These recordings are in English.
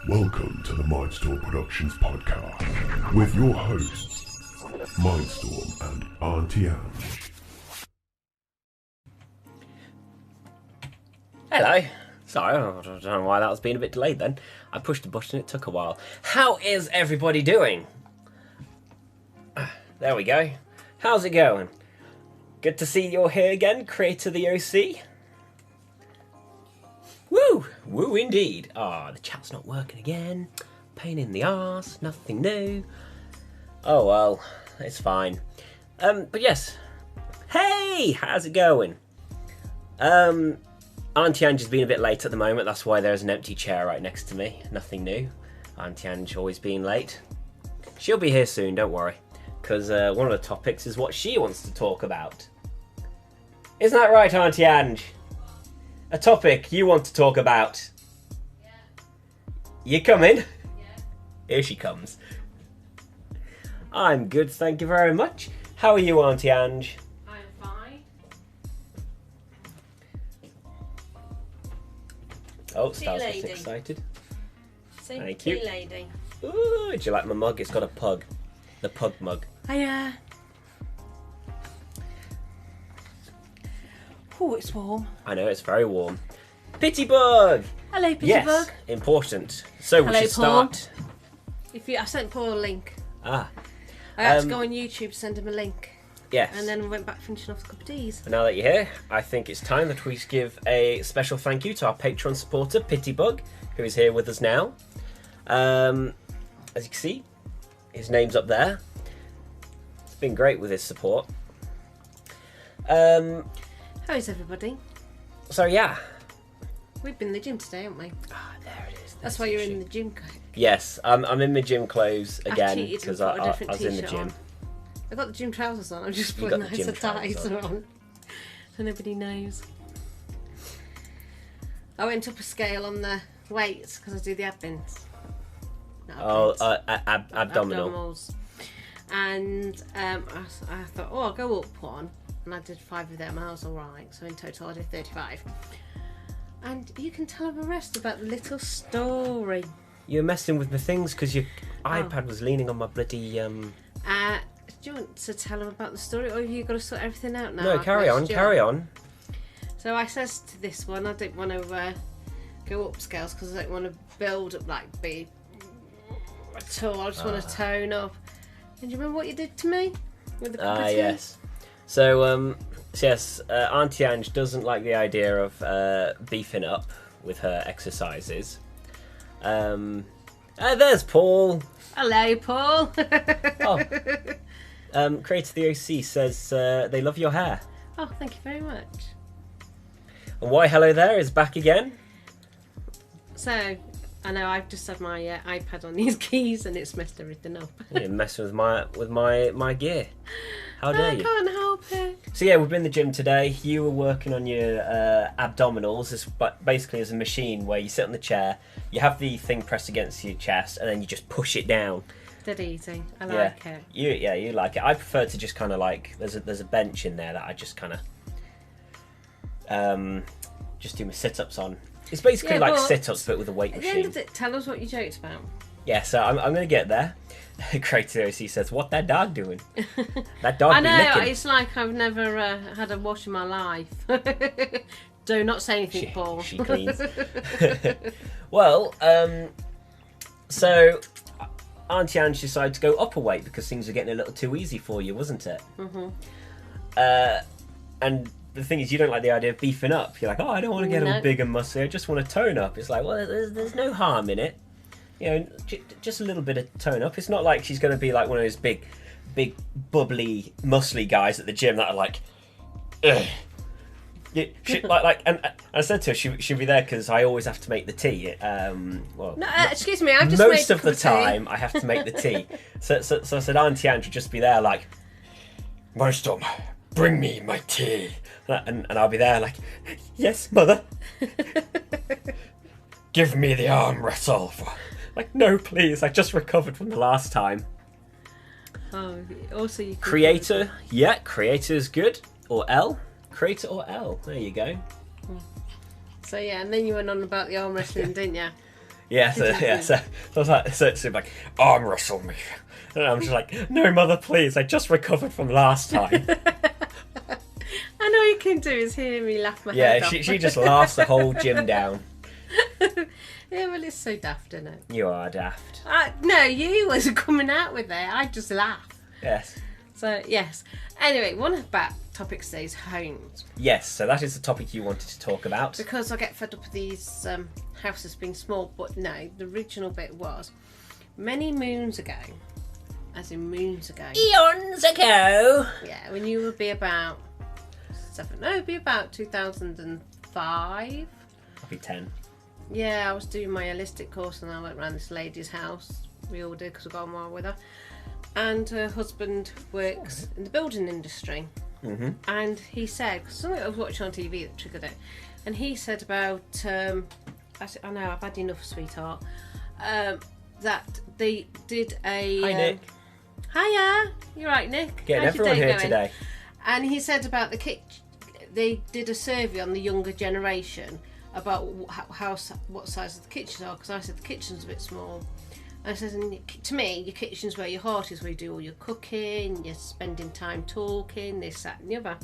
Welcome to the Mindstorm Productions podcast with your hosts, Mindstorm and Auntie Ange. Hello. Sorry, I don't know why that was being a bit delayed then. I pushed the button, it took a while. How is everybody doing? There we go. How's it going? Good to see you're here again, creator of the OC. Woo! Woo indeed. Ah, the chat's not working again. Pain in the arse, nothing new. Oh well, it's fine. But yes. Hey! How's it going? Auntie Ange has been a bit late at the moment, that's why there's an empty chair right next to me. Nothing new. Auntie Ange always being late. She'll be here soon, don't worry. Because one of the topics is what she wants to talk about. Isn't that right, Auntie Ange? A topic you want to talk about. Yeah. You coming? Yeah. Here she comes. I'm good, thank you very much. How are you, Auntie Ange? I'm fine. Oh, Tea Star's lady. getting excited. See, Thank tea you. lady. Ooh, do you like my mug? It's got a pug. The pug mug. Hiya. Oh, it's warm. I know, it's very warm. Pitybug! Hello, Pitybug. Yes, important. So we Hello, should Paul. start. I sent Paul a link. Ah, I had to go on YouTube, send him a link, yes. and then went back finishing off the cup of teas. But now that you're here, I think it's time that we give a special thank you to our Patreon supporter, Pitybug, who is here with us now. As you can see, his name's up there. It's been great with his support. How is everybody? So yeah. We've been in the gym today, haven't we? Ah, there it is. That's why you're in the gym coat. Yes, I'm in my gym clothes I've again cheated and because put a I different was in the t-shirt gym. on. I got the gym trousers on. I'm just You putting got the nicer gym trousers ties on, so nobody knows. I went up a scale on the weights because I do the admins. Oh, abdominal. Abdominals. And I thought, oh, I'll go up one. And I did 5 of them and I was alright. So in total I did 35. And you can tell the rest about the little story. You're messing with my things because your iPad was leaning on my bloody... Do you want to tell them about the story or have you got to sort everything out now? No, carry on. So I says to this one, I don't want to go up scales because I don't want to build up like be tall. I just want to tone up. And do you remember what you did to me with the cup of tea? Yes. So, yes, Auntie Ange doesn't like the idea of beefing up with her exercises. There's Paul. Hello, Paul. Creator of the OC says they love your hair. Oh, thank you very much. And Why Hello There is back again. So, I know I've just had my iPad on these keys and it's messed everything up. You're messing with my gear. How dare you? I can't help it. So yeah, we've been in the gym today. You were working on your abdominals. It's basically as a machine where you sit on the chair, you have the thing pressed against your chest, and then you just push it down. Dead easy. I like it. You like it. I prefer to just kind of like there's a bench in there that I just kind of just do my sit-ups on. It's basically like sit-ups but with a weight at machine. the end of it, tell us what you joked about. Yeah, so I'm going to get there. Creator OC says, "What that dog doing? That dog I be know, licking." it's like I've never had a wash in my life. Do not say anything, Paul. She cleans. Well, so Auntie Ange decided to go up a weight because things were getting a little too easy for you, wasn't it? Mm-hmm. And the thing is, you don't like the idea of beefing up. You're like, oh, I don't want to get all big and muscly. I just want to tone up. It's like, well, there's no harm in it. You know, just a little bit of tone up. It's not like she's going to be like one of those big, bubbly, muscly guys at the gym that are like, ugh. And I said to her, she'll be there because I always have to make the tea. Well, No, excuse me, I've just most made of the time I have to make the tea. So I said, Auntie Ange would just be there like, Mindstorm, bring me my tea. And I'll be there like, yes, mother. Give me the arm wrestle. Like, no, please. I just recovered from the last time. Oh, also you can Creator. Yeah, creator is good. Or L. Creator or L. There you go. So yeah, and then you went on about the arm wrestling, didn't you? Yeah, so I was like, so like, arm wrestle me. And I'm just like, no, mother, please. I just recovered from last time. And all you can do is hear me laugh my head off. Yeah, she just laughs the whole gym down. Yeah, well, it's so daft, isn't it? You are daft. No, you was coming out with it. I just laugh. Yes. So, yes. Anyway, one of the topics today is homes. Yes, so that is the topic you wanted to talk about. Because I get fed up with these houses being small, but no, the original bit was many moons ago. As in moons ago. Eons ago! Yeah, when you would be about 2005. I'll be 10. Yeah, I was doing my holistic course and I went round this lady's house. We all did because I got on well with her. And her husband works in the building industry. Mm-hmm. And he said, because something I was watching on TV that triggered it, and he said about, I said, I know, I've had enough, sweetheart, that they did a... Hi, Nick. Hiya! You're right, Nick. Getting How's your everyone day here going? today. And he said about the kitchen, they did a survey on the younger generation about what size of the kitchens are, because I said the kitchen's a bit small. And I said, to me, your kitchen's where your heart is, where you do all your cooking, you're spending time talking, this, that and the other.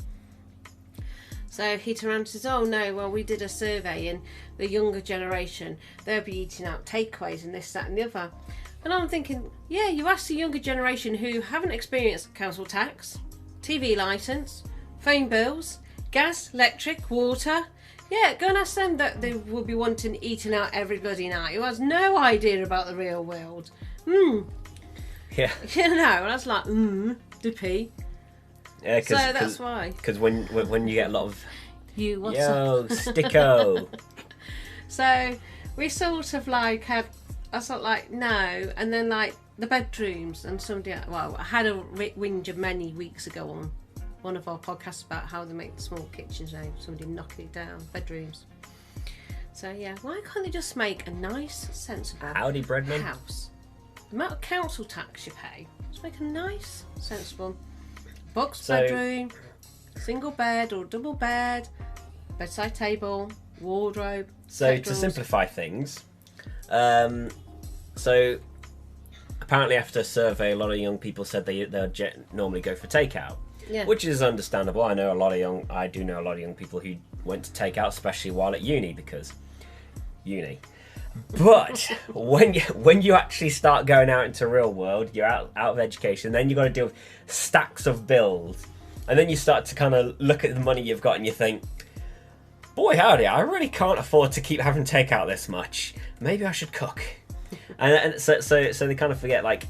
So he turned around and says, oh no, well we did a survey and the younger generation, they'll be eating out takeaways and this, that and the other. And I'm thinking, yeah, you ask the younger generation who haven't experienced council tax, TV licence, phone bills, gas, electric, water. Yeah, go and ask them that they will be wanting eating out every bloody night, who has no idea about the real world. Yeah. You know, and I was like, dippy. Yeah, So that's why. Because when you get a lot of... What's Yo, up? sticko. So we sort of like had, I sort of like, no, and then like the bedrooms and somebody, well, I had a whinge many weeks ago on one of our podcasts about how they make the small kitchens now, somebody knocking it down, bedrooms. So yeah, why can't they just make a nice, sensible Howdy, Breadman. house? The amount of council tax you pay, just make a nice, sensible box bedroom, single bed or double bed, bedside table, wardrobe. So pet to drawers. simplify things, so apparently after a survey, a lot of young people said they'll normally go for takeout. Yeah. Which is understandable. I do know a lot of young people who went to takeout, especially while at uni, because uni. But when you actually start going out into real world, you're out of education, then you've got to deal with stacks of bills, and then you start to kind of look at the money you've got and you think, boy howdy, I really can't afford to keep having takeout this much. Maybe I should cook. and so they kind of forget, like,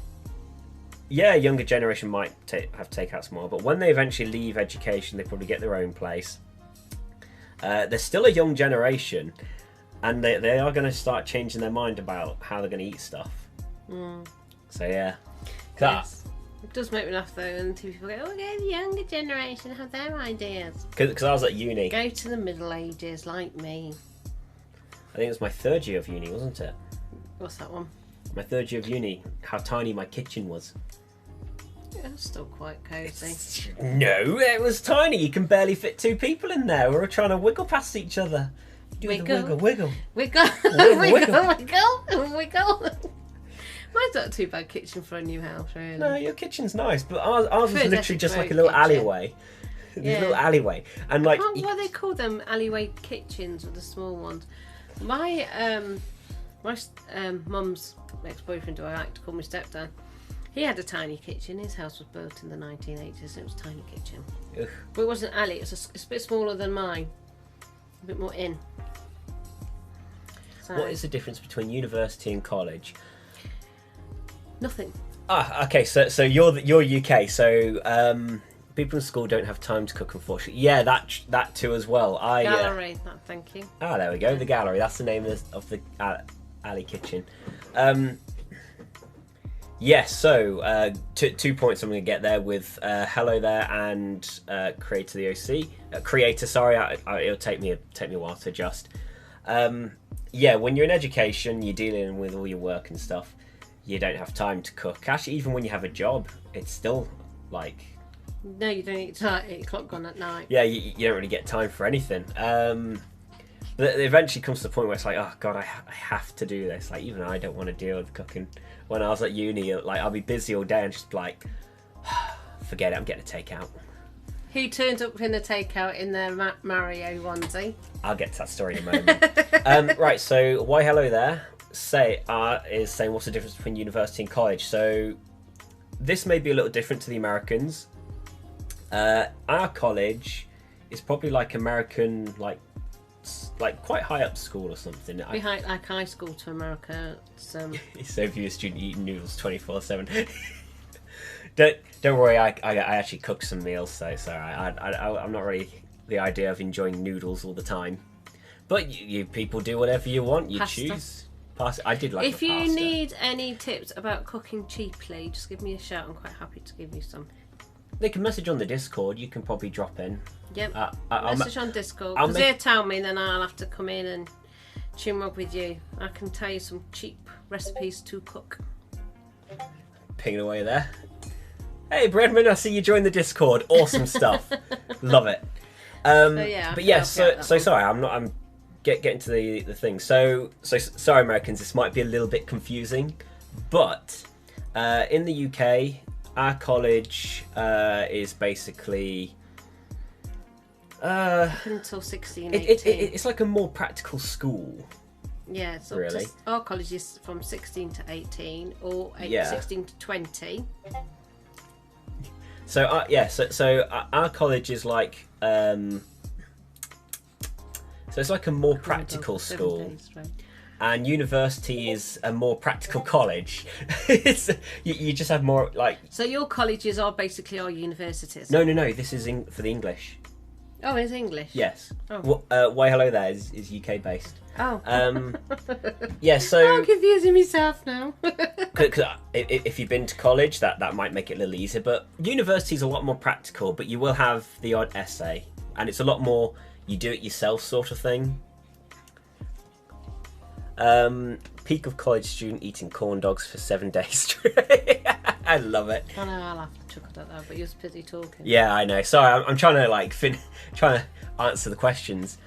yeah, a younger generation might have takeouts more, but when they eventually leave education, they probably get their own place. They're still a young generation, and they are going to start changing their mind about how they're going to eat stuff. So yeah. Yes. It does make me laugh though, and people go, oh yeah, the younger generation have their ideas. Because I was at uni. Go to the Middle Ages like me. I think it was my third year of uni, wasn't it? What's that one? My third year of uni, how tiny my kitchen was. Yeah, it's still quite cosy. No, it was tiny. You can barely fit two people in there. We were trying to wiggle past each other. Do the wiggle. Wiggle. Wiggle. Mine's not too bad kitchen for a new house, really. No, your kitchen's nice, but ours was First, literally just like a great little kitchen. alleyway. Yeah. A little alleyway. And like... What they call them, alleyway kitchens, or the small ones. My mum's ex-boyfriend, who I like to call my stepdad, he had a tiny kitchen. His house was built in the 1980s and it was a tiny kitchen. Ugh. But it wasn't alley, it's a bit smaller than mine. A bit more in. So, What is the difference between university and college? nothing. Okay, so you're UK, so people in school don't have time to cook, unfortunately. Yeah, that too as well. Gallery, thank you. There we go, the gallery. That's the name of the alley kitchen. Yes, so 2 points I'm going to get there with hello there and creator the OC. Creator, sorry, it'll take me a while to adjust. Yeah, when you're in education, you're dealing with all your work and stuff. You don't have time to cook. Actually, even when you have a job, it's still like... No, you don't eat till 8 o'clock gone at night. Yeah, you don't really get time for anything. But it eventually comes to the point where it's like, oh god, I have to do this. Like, even I don't want to deal with cooking. When I was at uni, like, I'll be busy all day and just like, forget it, I'm getting a takeout. Who turned up in a takeout in their Mario onesie? I'll get to that story in a moment. Right, so why hello there is saying what's the difference between university and college. So this may be a little different to the Americans. Our college is probably like American, like quite high up school or something. Behind like high school to America. So if you're a student eating noodles 24/7. Don't worry, I actually cook some meals, so it's alright. I'm not really the idea of enjoying noodles all the time. But you people do whatever you want. You pasta. Choose. Pasta. I did like. If you need any tips about cooking cheaply, just give me a shout. I'm quite happy to give you some. They can message on the Discord. You can probably drop in. Yep. Message on Discord. Because they'll tell me, then I'll have to come in and chinwag with you. I can tell you some cheap recipes to cook. Pinging away there. Hey, Bredman, I see you joined the Discord. Awesome stuff. Love it. So sorry, I'm getting to the thing. So sorry, Americans, this might be a little bit confusing, but in the UK, our college is basically until 16, 18. It's like a more practical school. Yeah, so really. Our college is from 16 to 18 or 16 to 20. So our college is like so it's like a more practical school. Days, right. And university is a more practical college. You just have more like. So your colleges are basically our universities. No. This is for the English. Oh, it's English. Yes. Oh. Why hello there is UK based. Oh. Yeah. So. I'm confusing myself now. Cause if you've been to college, that might make it a little easier. But university is a lot more practical. But you will have the odd essay, and it's a lot more you do it yourself sort of thing. Peak of college student eating corn dogs for 7 days straight. I love it. I know, I'll have to chuckle at that, but you're busy talking. Yeah, I know. Sorry, I'm trying to trying to answer the questions.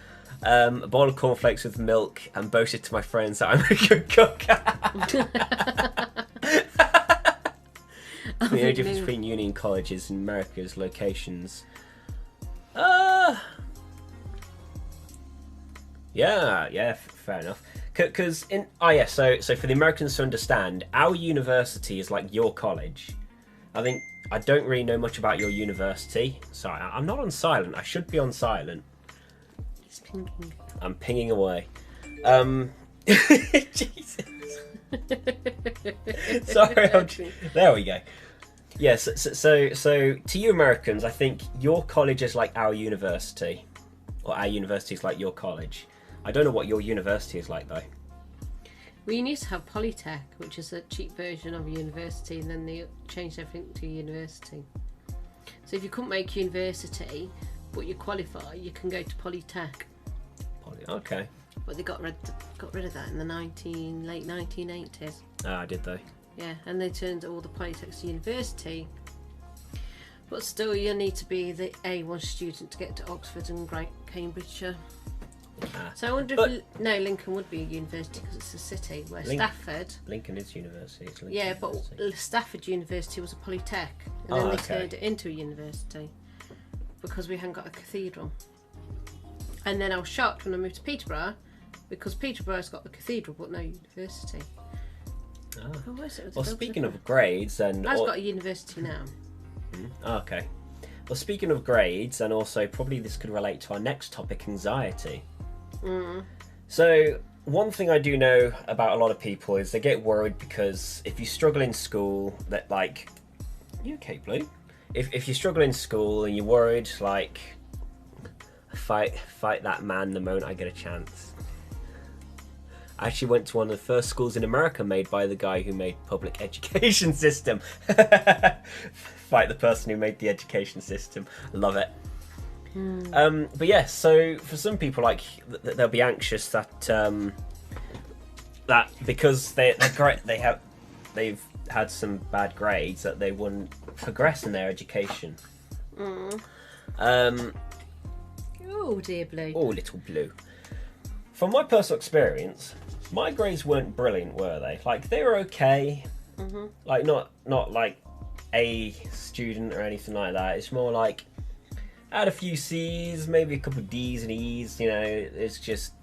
A bowl of cornflakes with milk and boasted to my friends that I'm a good cook. The only difference between uni and colleges in America's locations. Yeah, fair enough. Because so for the Americans to understand, our university is like your college. I don't really know much about your university. Sorry, I'm not on silent. I should be on silent. He's pinging. I'm pinging away. Jesus. Sorry, there we go. Yes, so to you Americans, I think your college is like our university, or our university is like your college. I don't know what your university is like though. We used to have Polytech, which is a cheap version of a university, and then they changed everything to university. So if you couldn't make university, but you qualify, you can go to Polytech. Okay. But they got rid of that in the late 1980s. Ah, did they? Yeah, and they turned all the Polytechs to university. But still, you need to be the A1 student to get to Oxford and Cambridgeshire. So I wonder if Lincoln would be a university because it's a city, where Stafford... Lincoln is university. It's Lincoln University. But Stafford University was a Polytech, and then they turned it into a university because we hadn't got a cathedral. And then I was shocked when I moved to Peterborough because Peterborough's got the cathedral but no university. Well, speaking of grades, and I've got a university now. Okay. Well, speaking of grades, and also probably this could relate to our next topic, anxiety. So one thing I do know about a lot of people is they get worried because if you struggle in school, that like, you okay, Blue? If you struggle in school and you're worried, like, fight that man the moment I get a chance. I actually went to one of the first schools in America made by the guy who made public education system. Fight the person who made the education system. Love it. But yeah, so for some people, like they'll be anxious that because they've had some bad grades that they wouldn't progress in their education. Oh dear Blue. Oh little Blue. from my personal experience, my grades weren't brilliant, were they? Like, they were okay. Mm-hmm. Like, not like A student or anything like that. It's more like I had a few C's, maybe a couple of D's and E's. You know, it's just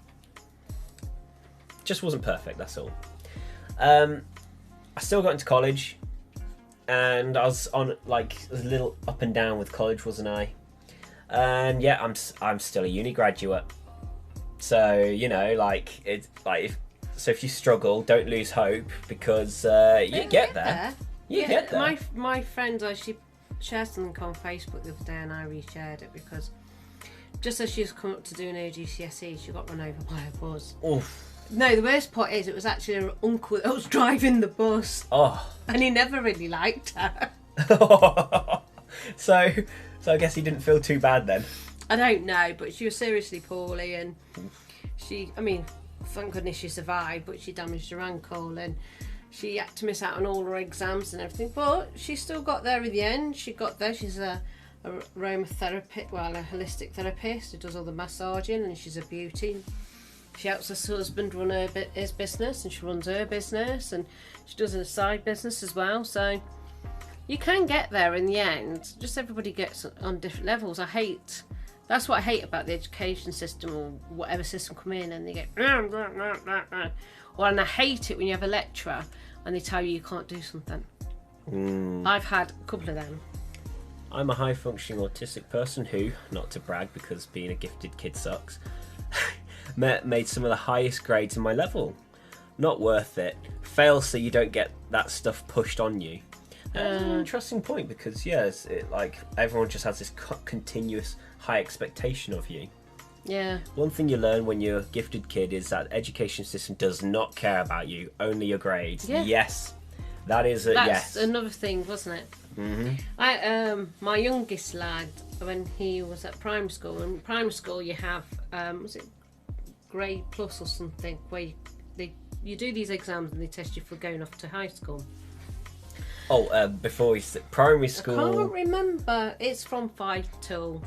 wasn't perfect. That's all. I still got into college, and I was on like a little up and down with college, wasn't I? And yeah, I'm still a uni graduate. So you know, like it's like if you struggle, don't lose hope, because you get there. You get there. My friend, she shared something on Facebook the other day, and I reshared it because just as she was coming up to doing her GCSE, she got run over by a bus. Oof. No, the worst part is it was actually her uncle that was driving the bus. Oh. And he never really liked her. So I guess he didn't feel too bad then. I don't know, but she was seriously poorly, and thank goodness she survived, but she damaged her ankle, and she had to miss out on all her exams and everything, but she still got there in the end. She got there. She's a aromatherapist, a holistic therapist who does all the massaging, and she's a beauty. She helps her husband run his business, and she runs her business, and she does a side business as well. So you can get there in the end. Just everybody gets on different levels. That's what I hate about the education system, or whatever system come in and they get and I hate it when you have a lecturer and they tell you can't do something. I've had a couple of them. I'm a high functioning autistic person who, not to brag because being a gifted kid sucks, made some of the highest grades in my level. Not worth it. Fail so you don't get that stuff pushed on you. Interesting point, because yes, like everyone just has this continuous high expectation of you. Yeah. One thing you learn when you're a gifted kid is that the education system does not care about you, only your grades. Yeah. Yes, that's yes. Another thing, wasn't it? Mm-hmm. My youngest lad, when he was at primary school, in primary school you have was it grade plus or something, where you do these exams and they test you for going off to high school. Before primary school. I can't remember. It's from 5 till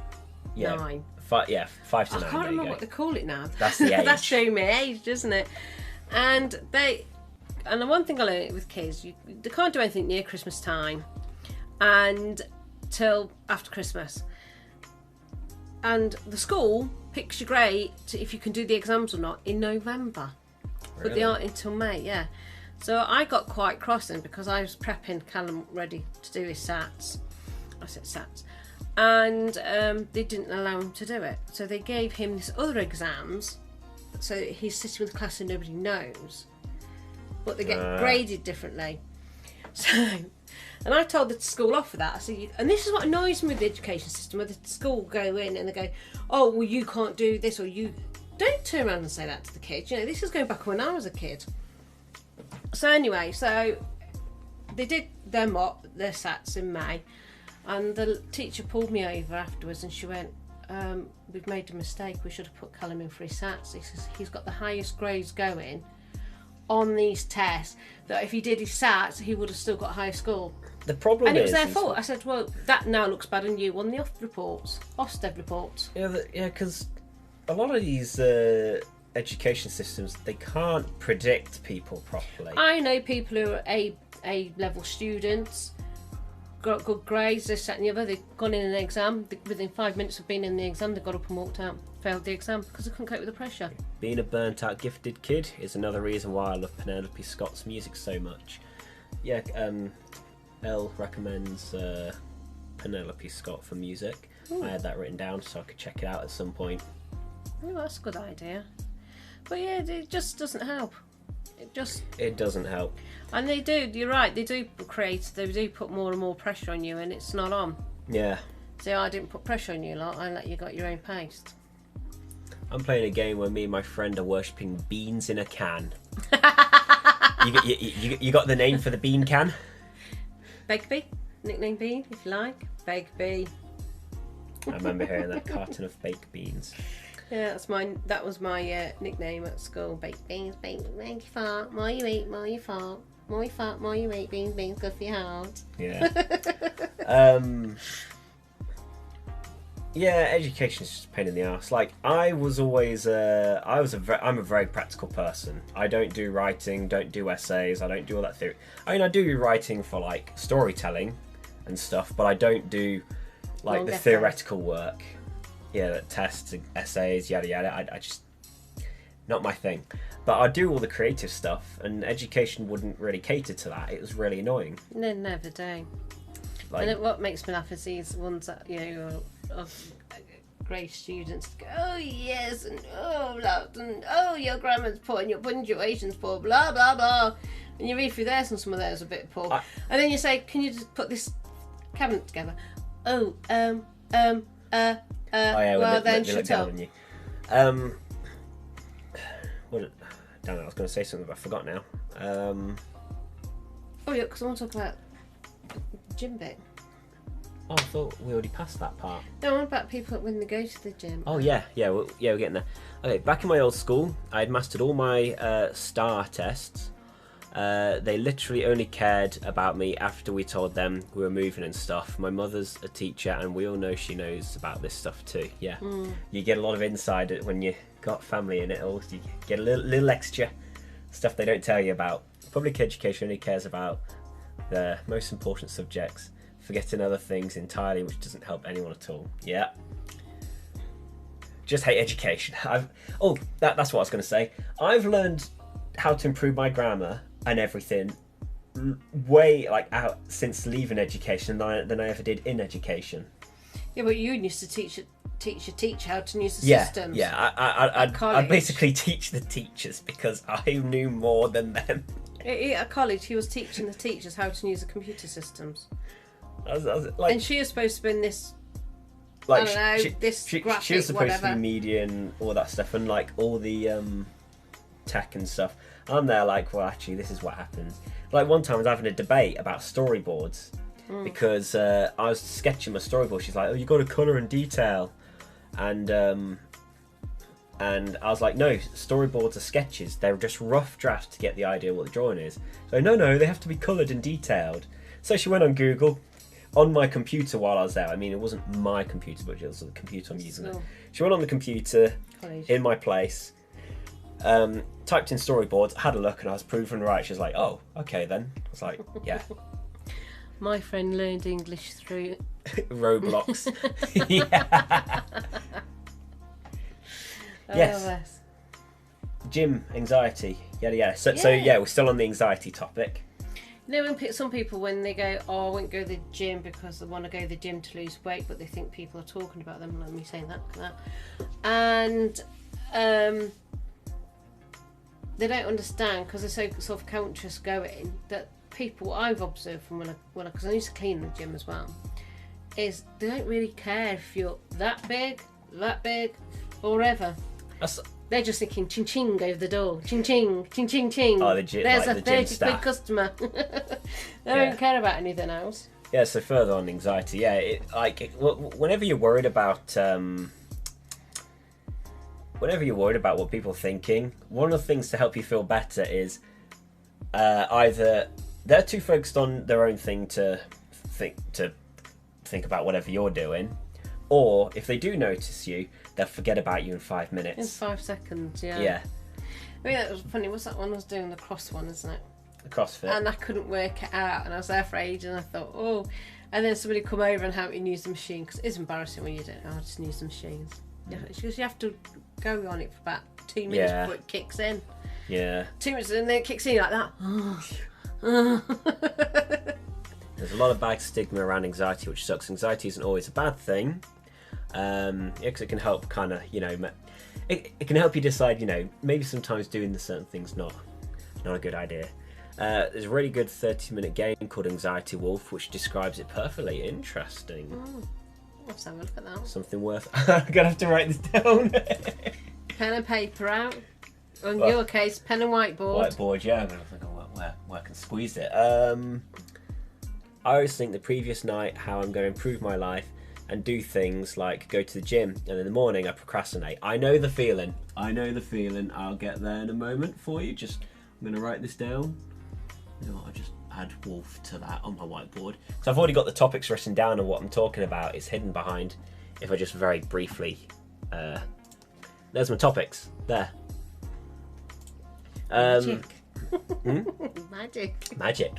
9. 5 to 9. I can't remember what they call it now. That's the age. That's showing me age, doesn't it? And the one thing I learned with kids, they can't do anything near Christmas time, and till after Christmas. And the school picks your grade if you can do the exams or not in November, but they aren't until May. Yeah. So I got quite cross then, because I was prepping Callum ready to do his SATs. I said SATs. And they didn't allow him to do it. So they gave him this other exams. So he's sitting with the class and nobody knows. But they get graded differently. So, and I told the school off for that. I said, and this is what annoys me with the education system, where the school go in and they go, oh, well, you can't do this, or you... Don't turn around and say that to the kids. You know, this is going back when I was a kid. So anyway, they did their SATs in May, and the teacher pulled me over afterwards and she went, we've made a mistake, we should have put Callum in for his SATs. He says he's got the highest grades going on these tests, that if he did his SATs he would have still got a high score. The problem and it was their fault. I said, well, that now looks bad on you on the Ofsted reports. Yeah, because a lot of these education systems, they can't predict people properly. I know people who are A level students, got good grades, this, that and the other. They've gone in an exam, within 5 minutes of being in the exam they got up and walked out, failed the exam because they couldn't cope with the pressure. Being a burnt out gifted kid is another reason why I love Penelope Scott's music so much. Yeah, Elle recommends Penelope Scott for music. Ooh. I had that written down so I could check it out at some point. Oh, that's a good idea. But yeah, it just doesn't help. It doesn't help. And they do, you're right, they do put more and more pressure on you, and it's not on. Yeah. So I didn't put pressure on you lot, I let you got your own pace. I'm playing a game where me and my friend are worshipping beans in a can. you got the name for the bean can? Begbie, nickname Bean, if you like. Begbie. I remember hearing that, carton of baked beans. Yeah, that was my nickname at school. Baked beans, baked you fart, more you eat, more you fart. More you fart, more you eat, beans, good for your heart. Yeah. Yeah, education is just a pain in the ass. Like, I was always, I'm a very practical person. I don't do writing, don't do essays, I don't do all that theory. I mean, I do writing for, like, storytelling and stuff, but I don't do, like, Long the essays. theoretical work. Yeah, tests, essays, yada yada. I just, not my thing. But I do all the creative stuff, and education wouldn't really cater to that. It was really annoying. No, never do. Like, And what makes me laugh is these ones that, you know, of great students go, oh yes, and oh look, and oh your grammar's poor and your punctuation's poor, blah blah blah. And you read through theirs and some of theirs are a bit poor. And then you say, can you just put this cabinet together? Oh, oh yeah, well then they look shut down up. on you. What? Damn it, I was going to say something, but I forgot now. Oh yeah, because I want to talk about the gym bit. Oh, I thought we already passed that part. No, I want about people when they go to the gym. Oh yeah, we're getting there. Okay, back in my old school, I had mastered all my STAR tests. They literally only cared about me after we told them we were moving and stuff. My mother's a teacher, and we all know she knows about this stuff too. Yeah, You get a lot of insight when you got family in it. Also, you get a little extra stuff they don't tell you about. Public education only cares about the most important subjects, forgetting other things entirely, which doesn't help anyone at all. Yeah. Just hate education. That's what I was going to say. I've learned how to improve my grammar and everything way out since leaving education than I ever did in education. Yeah, but you used to teach how to use the systems. Yeah. I'd basically teach the teachers because I knew more than them. At college, he was teaching the teachers how to use the computer systems. I was like, and she was supposed to be in this, like, I don't know, this graphic, she was supposed whatever. to be media and all that stuff, and like all the tech and stuff. I'm there like, well, actually, this is what happens. Like one time I was having a debate about storyboards because I was sketching my storyboard. She's like, oh, you got to colour and detail. And I was like, no, storyboards are sketches. They're just rough drafts to get the idea what the drawing is. So no, they have to be coloured and detailed. So she went on Google, on my computer while I was there. I mean, it wasn't my computer, but it was the computer I'm using. Oh. She went on the computer College. in my place, typed in storyboards, had a look, and I was proven right. She was like, oh, okay then. I was like, yeah. My friend learned English through Roblox. Yeah. Yes. yes. Gym anxiety, yada yada. So yeah, we're still on the anxiety topic. You know, when some people, when they go, oh, I won't go to the gym because they want to go to the gym to lose weight, but they think people are talking about them, like me saying that. And they don't understand because they're so sort of conscious going that people I've observed from when because I used to clean the gym as well, is they don't really care if you're that big, or ever. They're just thinking ching ching over the door, ching ching, ching ching ching. Oh, there's like a the gym 30 quid staff. customer. They don't care about anything else. Yeah, so further on anxiety, yeah, whenever you're worried about what people are thinking, one of the things to help you feel better is either they're too focused on their own thing to think about whatever you're doing, or if they do notice you, they'll forget about you in 5 minutes. In 5 seconds, yeah. Yeah. I mean, that was funny. What's that one I was doing? The cross one, isn't it? The CrossFit. And I couldn't work it out, and I was there for ages, and I thought, oh. And then somebody come over and help me use the machine, because it's embarrassing when you don't know how to use the machines. Because you have to go on it for about 2 minutes before it kicks in. Yeah. 2 minutes, and then it kicks in like that. There's a lot of bad stigma around anxiety, which sucks. Anxiety isn't always a bad thing. Because it can help kind of, it can help you decide, maybe sometimes doing the certain things not a good idea. There's a really good 30-minute game called Anxiety Wolf, which describes it perfectly. Interesting. Let's have a look at that. Something worth... I'm going to have to write this down. Pen and paper out. In your case, pen and whiteboard. Whiteboard, yeah. I'm going to think where I can squeeze it. I always think the previous night how I'm going to improve my life and do things like go to the gym, and in the morning I procrastinate. I know the feeling. I'll get there in a moment for you. I'm going to write this down. I'll just add wolf to that on my whiteboard. So I've already got the topics written down and what I'm talking about is hidden behind if I just very briefly, there's my topics there. Magic. Magic.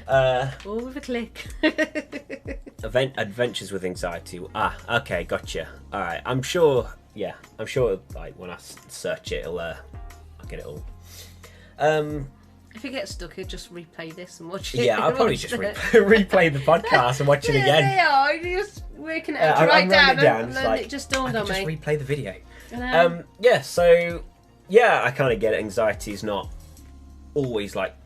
All with a click. Adventures with anxiety. Okay, gotcha. All right, I'm sure. Like when I search it, I'll get it all. If you get stuck, you'll just replay this and watch it. Yeah, I'll probably just replay the podcast and watch it again. Yeah, you're just working it out to write down, and then like, it just dawned on me. Just replay the video. I I kind of get it. Anxiety is not always like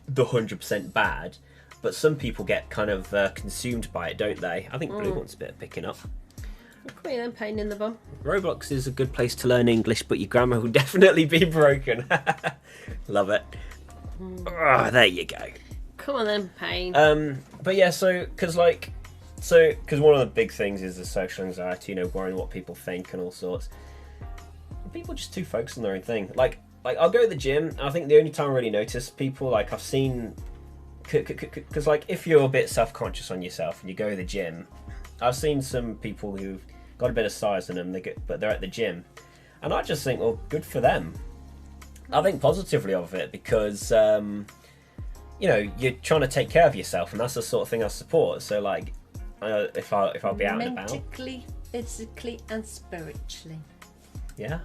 the 100% bad, but some people get kind of consumed by it, don't they? I think Blue wants a bit of picking up. Come here then, pain in the bum. Roblox is a good place to learn English, but your grammar will definitely be broken. Love it. There you go. Come on then, pain. But yeah, because one of the big things is the social anxiety, worrying what people think and all sorts. People are just too focused on their own thing. Like I'll go to the gym, and I think the only time I really notice people, like I've seen, because like if you're a bit self-conscious on yourself and you go to the gym, I've seen some people who've got a bit of size in them, but they're at the gym, and I just think, well, good for them. I think positively of it because you're trying to take care of yourself, and that's the sort of thing I support. So like, if I'll be out and about, mentally, physically, and spiritually. Yeah.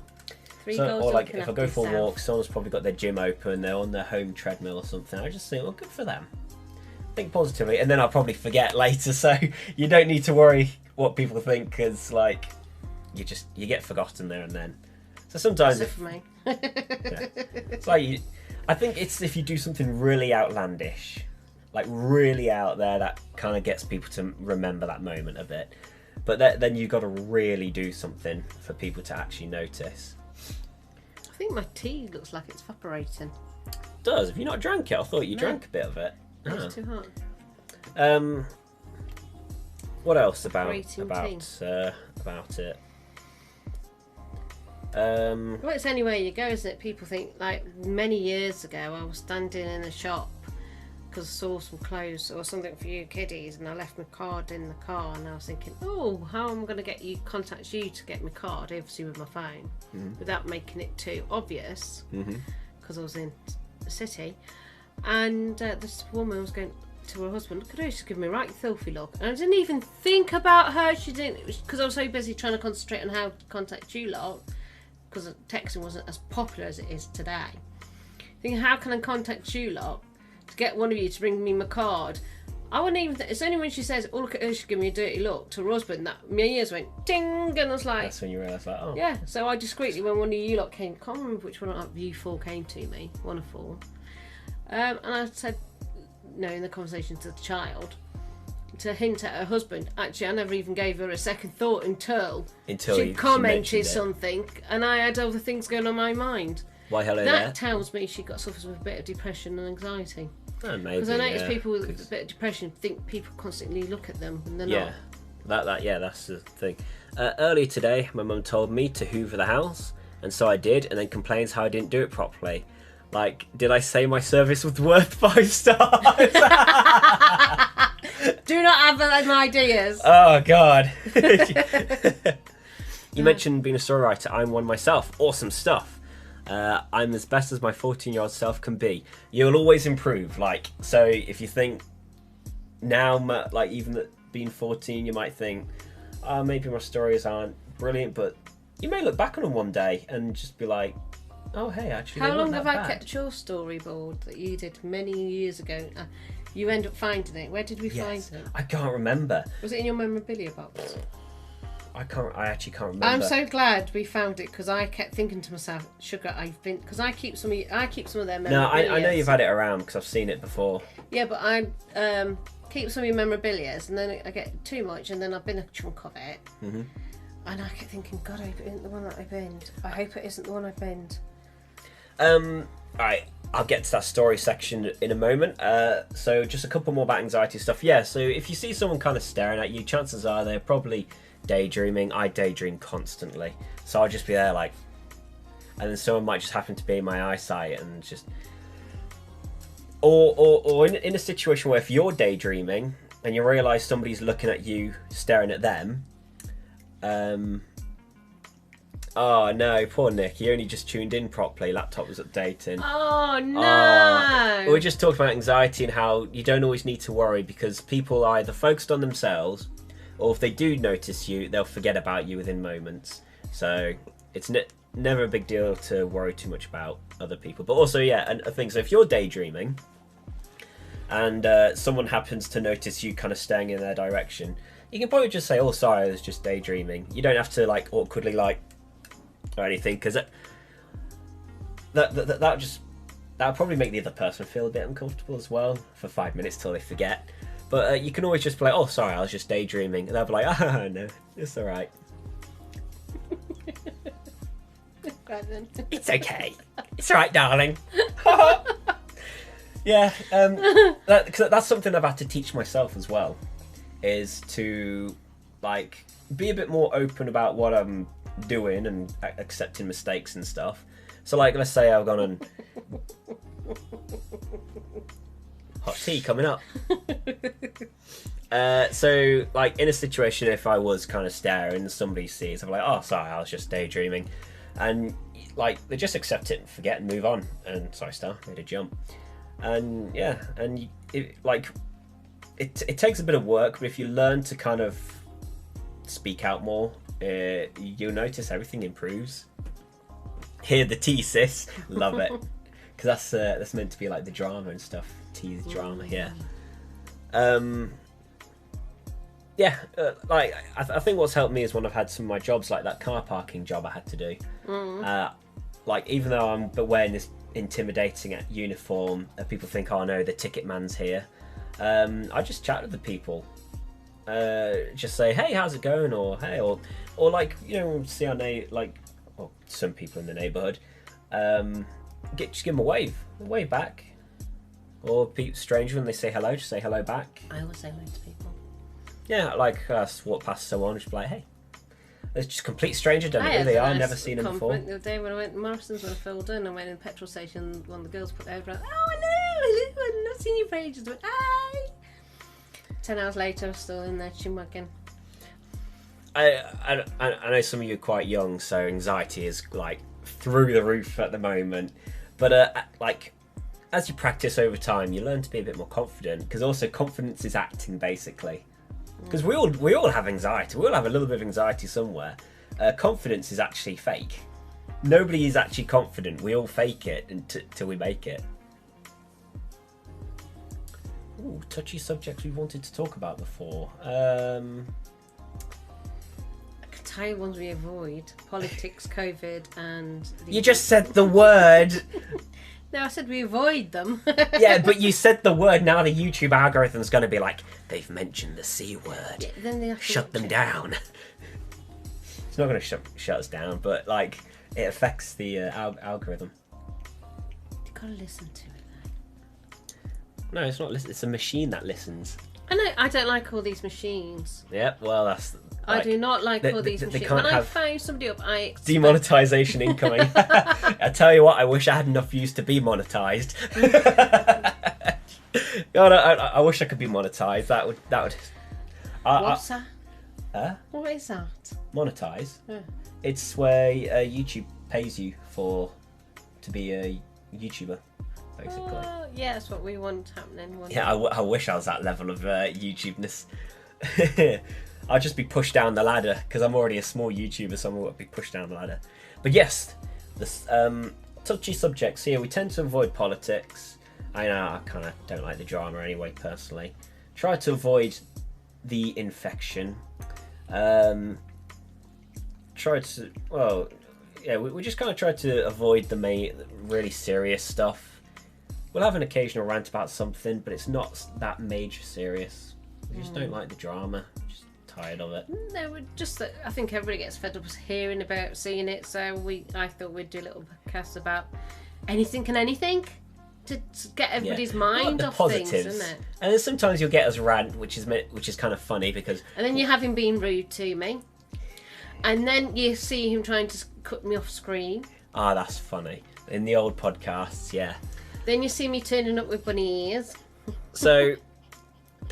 Goals or like if I go for a walk, someone's probably got their gym open, they're on their home treadmill or something. I just think, well, good for them. Think positively, and then I'll probably forget later. So you don't need to worry what people think, because like you get forgotten there and then. So sometimes Except for me. It's like I think it's if you do something really outlandish, like really out there, that kind of gets people to remember that moment a bit. But then you've got to really do something for people to actually notice. I think my tea looks like it's evaporating. It does. Have you not drank it? I thought you drank a bit of it. It's too hot. What else about it? Well, it's anywhere you go, isn't it? People think, like, many years ago I was standing in a shop because I saw some clothes or something for you kiddies, and I left my card in the car, and I was thinking, oh, how am I going to contact you to get my card, obviously with my phone, without making it too obvious, because I was in the city. And this woman was going to her husband, look at her, she's giving me a right filthy look, and I didn't even think about her. She didn't, because I was so busy trying to concentrate on how to contact you lot, because texting wasn't as popular as it is today. Thinking, how can I contact you lot to get one of you to bring me my card? I wouldn't even it's only when she says, oh, look at her, she's giving me a dirty look, to her husband, that my ears went ding, and I was like, that's when you realise, like, oh yeah. So I discreetly, when one of you lot came, I can't remember which one of you four came to me, one of four, and I said no in the conversation to the child, to hint at her husband. Actually, I never even gave her a second thought until she commented something, and I had other things going on in my mind. Why hello that there? Tells me she suffers with a bit of depression and anxiety. Oh, maybe. Because I notice people with a bit of depression think people constantly look at them, and they're not. That's the thing. Earlier today, my mum told me to hoover the house, and so I did, and then complains how I didn't do it properly. Like, did I say my service was worth 5 stars? Do not have them ideas. Oh, God. You mentioned being a story writer. I'm one myself. Awesome stuff. I'm as best as my 14-year-old self can be. You'll always improve. Like, so if you think now, like, even being 14, you might think, oh, maybe my stories aren't brilliant, but you may look back on them one day and just be like, oh, hey, actually, how long have I kept your storyboard that you did many years ago? You end up finding it. Where did we find it? I can't remember. Was it in your memorabilia box? I actually can't remember. I'm so glad we found it, because I kept thinking to myself, sugar, because I keep some of their memorabilia. No, I know you've had it around because I've seen it before. Yeah, but I keep some of your memorabilia, and then I get too much, and then I've been a chunk of it. And I kept thinking, God, I hope it isn't the one that I binned. I hope it isn't the one I binned. Alright, I'll get to that story section in a moment. So just a couple more about anxiety stuff. Yeah, so if you see someone kind of staring at you, chances are they're probably daydreaming. I daydream constantly, so I'll just be there like, and then someone might just happen to be in my eyesight, and just or in a situation where if you're daydreaming and you realise somebody's looking at you, staring at them, Oh no, poor Nick. He only just tuned in properly. Laptop was updating. Oh no! We were just talking about anxiety and how you don't always need to worry because people are either focused on themselves, or if they do notice you, they'll forget about you within moments. So it's never a big deal to worry too much about other people. But also, yeah, and I think so. If you're daydreaming and someone happens to notice you kind of staring in their direction, you can probably just say, "Oh, sorry, I was just daydreaming." You don't have to like awkwardly like. Or anything, because that'll probably make the other person feel a bit uncomfortable as well for 5 minutes till they forget. But you can always just be like, "Oh, sorry, I was just daydreaming," and they'll be like, "Ah, no, it's all right. It's okay. It's all right, darling." Yeah, because that's something I've had to teach myself as well, is to like be a bit more open about what I'm doing and accepting mistakes and stuff. So like, let's say I've gone and hot tea coming up. So like in a situation, if I was kind of staring and somebody sees, I'm like, "Oh, sorry, I was just daydreaming," and like they just accept it and forget and move on. And sorry, Star, made a jump. And yeah, and it takes a bit of work, but if you learn to kind of speak out more, you'll notice everything improves. Hear the tea, sis. Love it, because that's meant to be like the drama and stuff. Tea's drama here. Yeah, like I think what's helped me is when I've had some of my jobs, like that car parking job I had to do. Like even though I'm wearing this intimidating uniform, people think, "Oh no, the ticket man's here." I just chat with the people. Just say, "Hey, how's it going?" Or "Hey," or like, you know, see our some people in the neighbourhood, just give them a wave back, or stranger when they say hello, just say hello back. I always say hello to people. Yeah, like walk past someone, just be like, "Hey," it's just a complete stranger, don't know who they are, never seen them before. The other day when I went to Morrison's when I filled in, I went in the petrol station, one of the girls put over, "Oh, hello, I've not seen you for ages." I went, "Hi." 10 hours later, I was still in there chinwagging. I know some of you are quite young, so anxiety is like through the roof at the moment. But like as you practice over time, you learn to be a bit more confident. Because also confidence is acting, basically. Because we all have anxiety. We all have a little bit of anxiety somewhere. Confidence is actually fake. Nobody is actually confident. We all fake it until we make it. Ooh, touchy subjects we wanted to talk about before. I can tell you ones we avoid: politics, COVID, and. You just said the word. No, I said we avoid them. Yeah, but you said the word. Now the YouTube algorithm's going to be like, "They've mentioned the C word. Yeah, then they have to shut them down." It's not going to shut us down, but like it affects the algorithm. You've got to listen to it. No, it's not. It's a machine that listens. I know. I don't like all these machines. Yep. Well, that's. I do not like all these machines. When I phone somebody up, I expect... Demonetization incoming. I tell you what, I wish I had enough views to be monetized. God, I wish I could be monetized. That would. What's that? What is that? Monetize. Yeah. It's where YouTube pays you to be a YouTuber, basically. Yeah, that's what we want happening. Yeah, I wish I was that level of YouTubeness. I'll just be pushed down the ladder because I'm already a small YouTuber, so I'm going to be pushed down the ladder. But yes, this touchy subjects here. We tend to avoid politics. I know I kind of don't like the drama anyway, personally. Try to avoid the infection. We just kind of try to avoid the really serious stuff. We'll have an occasional rant about something, but it's not that major serious. We just don't like the drama. Just tired of it. No, just that I think everybody gets fed up with hearing about, seeing it. So I thought we'd do a little podcast about anything and anything to get everybody's mind off positives. Things, isn't it? And then sometimes you'll get us rant, which is kind of funny because. And then you have him being rude to me, and then you see him trying to cut me off screen. Ah, that's funny. In the old podcasts, yeah. Then you see me turning up with bunny ears. So,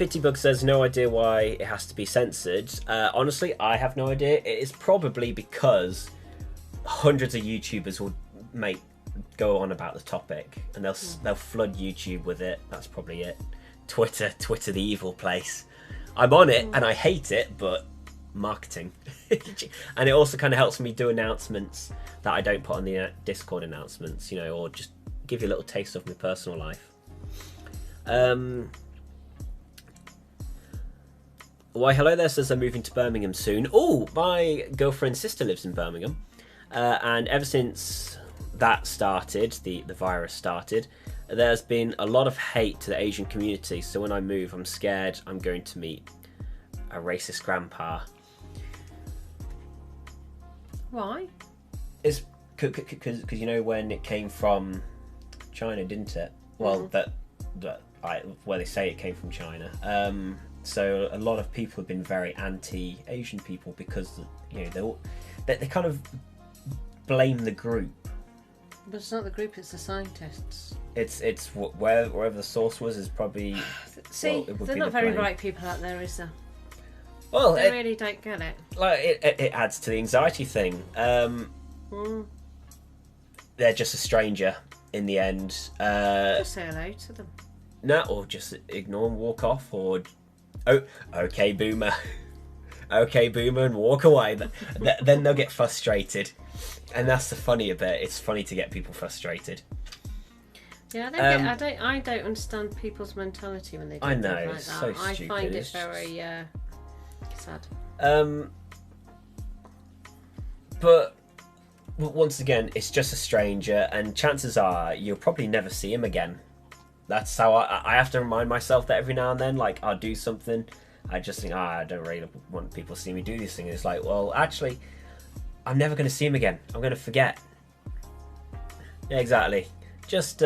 Pitybug says no idea why it has to be censored. Honestly, I have no idea. It is probably because hundreds of YouTubers will go on about the topic, and they'll flood YouTube with it. That's probably it. Twitter, the evil place. I'm on it and I hate it, but marketing. And it also kind of helps me do announcements that I don't put on the Discord announcements, or just give you a little taste of my personal life. Why hello there says I'm moving to Birmingham soon. Oh, my girlfriend's sister lives in Birmingham, and ever since that started, the virus started, there's been a lot of hate to the Asian community. So when I move, I'm scared I'm going to meet a racist grandpa. Why? It's because when it came from China, didn't it? Well, where they say it came from China. So a lot of people have been very anti-Asian people because they kind of blame the group. But it's not the group; it's the scientists. It's wherever the source was is probably. See, they're not very bright people out there, is there? Well, they really don't get it. Like it adds to the anxiety thing. They're just a stranger in the end. Just say hello to them. No, or just ignore and walk off, or okay, boomer, okay, boomer, and walk away. Then they'll get frustrated, and that's the funnier bit. It's funny to get people frustrated. Yeah, I don't understand people's mentality when they do things like that. So I stupid. find it very sad. But once again, it's just a stranger, and chances are you'll probably never see him again. That's how I have to remind myself that every now and then. Like, I'll do something, I just think, I don't really want people to see me do this thing. And it's like, well, actually, I'm never going to see him again. I'm going to forget. Yeah, exactly. Just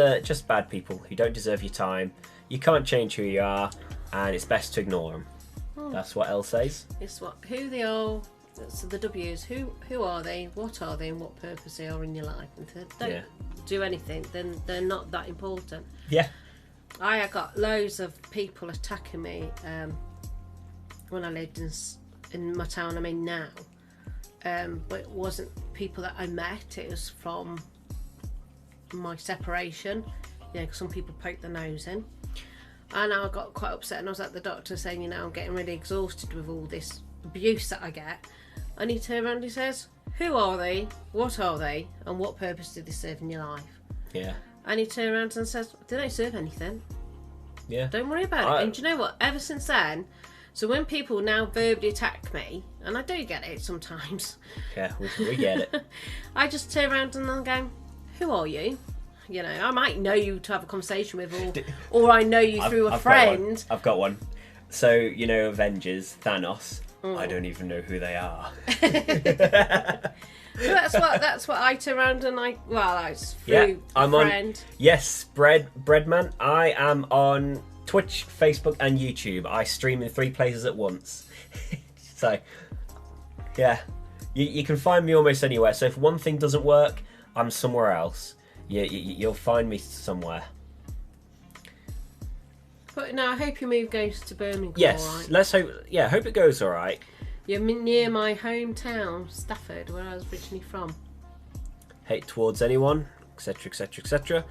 bad people who don't deserve your time. You can't change who you are, and it's best to ignore them. That's what Elle says. It's who they are. So the W's. Who are they? What are they? And what purpose they are in your life? And if they don't do anything, then they're not that important. Yeah. I got loads of people attacking me when I lived in my town I'm in now. But it wasn't people that I met. It was from my separation. Because some people poke their nose in. And I got quite upset, and I was at the doctor saying, I'm getting really exhausted with all this abuse that I get. And he turned around and he says, who are they? What are they? And what purpose do they serve in your life? Yeah. And he turned around and says, they don't serve anything. Yeah. Don't worry about it. And do you know what? Ever since then, so when people now verbally attack me, and I do get it sometimes. Yeah, we get it. I just turn around and I'm going, who are you? I might know you to have a conversation with, or I know you through a friend. I've got one. So, Avengers, Thanos, I don't even know who they are. So that's what I turn around and it's through a friend. Yes, Breadman. I am on Twitch, Facebook, and YouTube. I stream in 3 places at once. So, yeah. You can find me almost anywhere. So if one thing doesn't work, I'm somewhere else. You'll find me somewhere. But no, I hope your move goes to Birmingham. Yes, all right. let's hope. Yeah, hope it goes all right. You're near my hometown, Stafford, where I was originally from. Hate towards anyone, etc., etc., etc.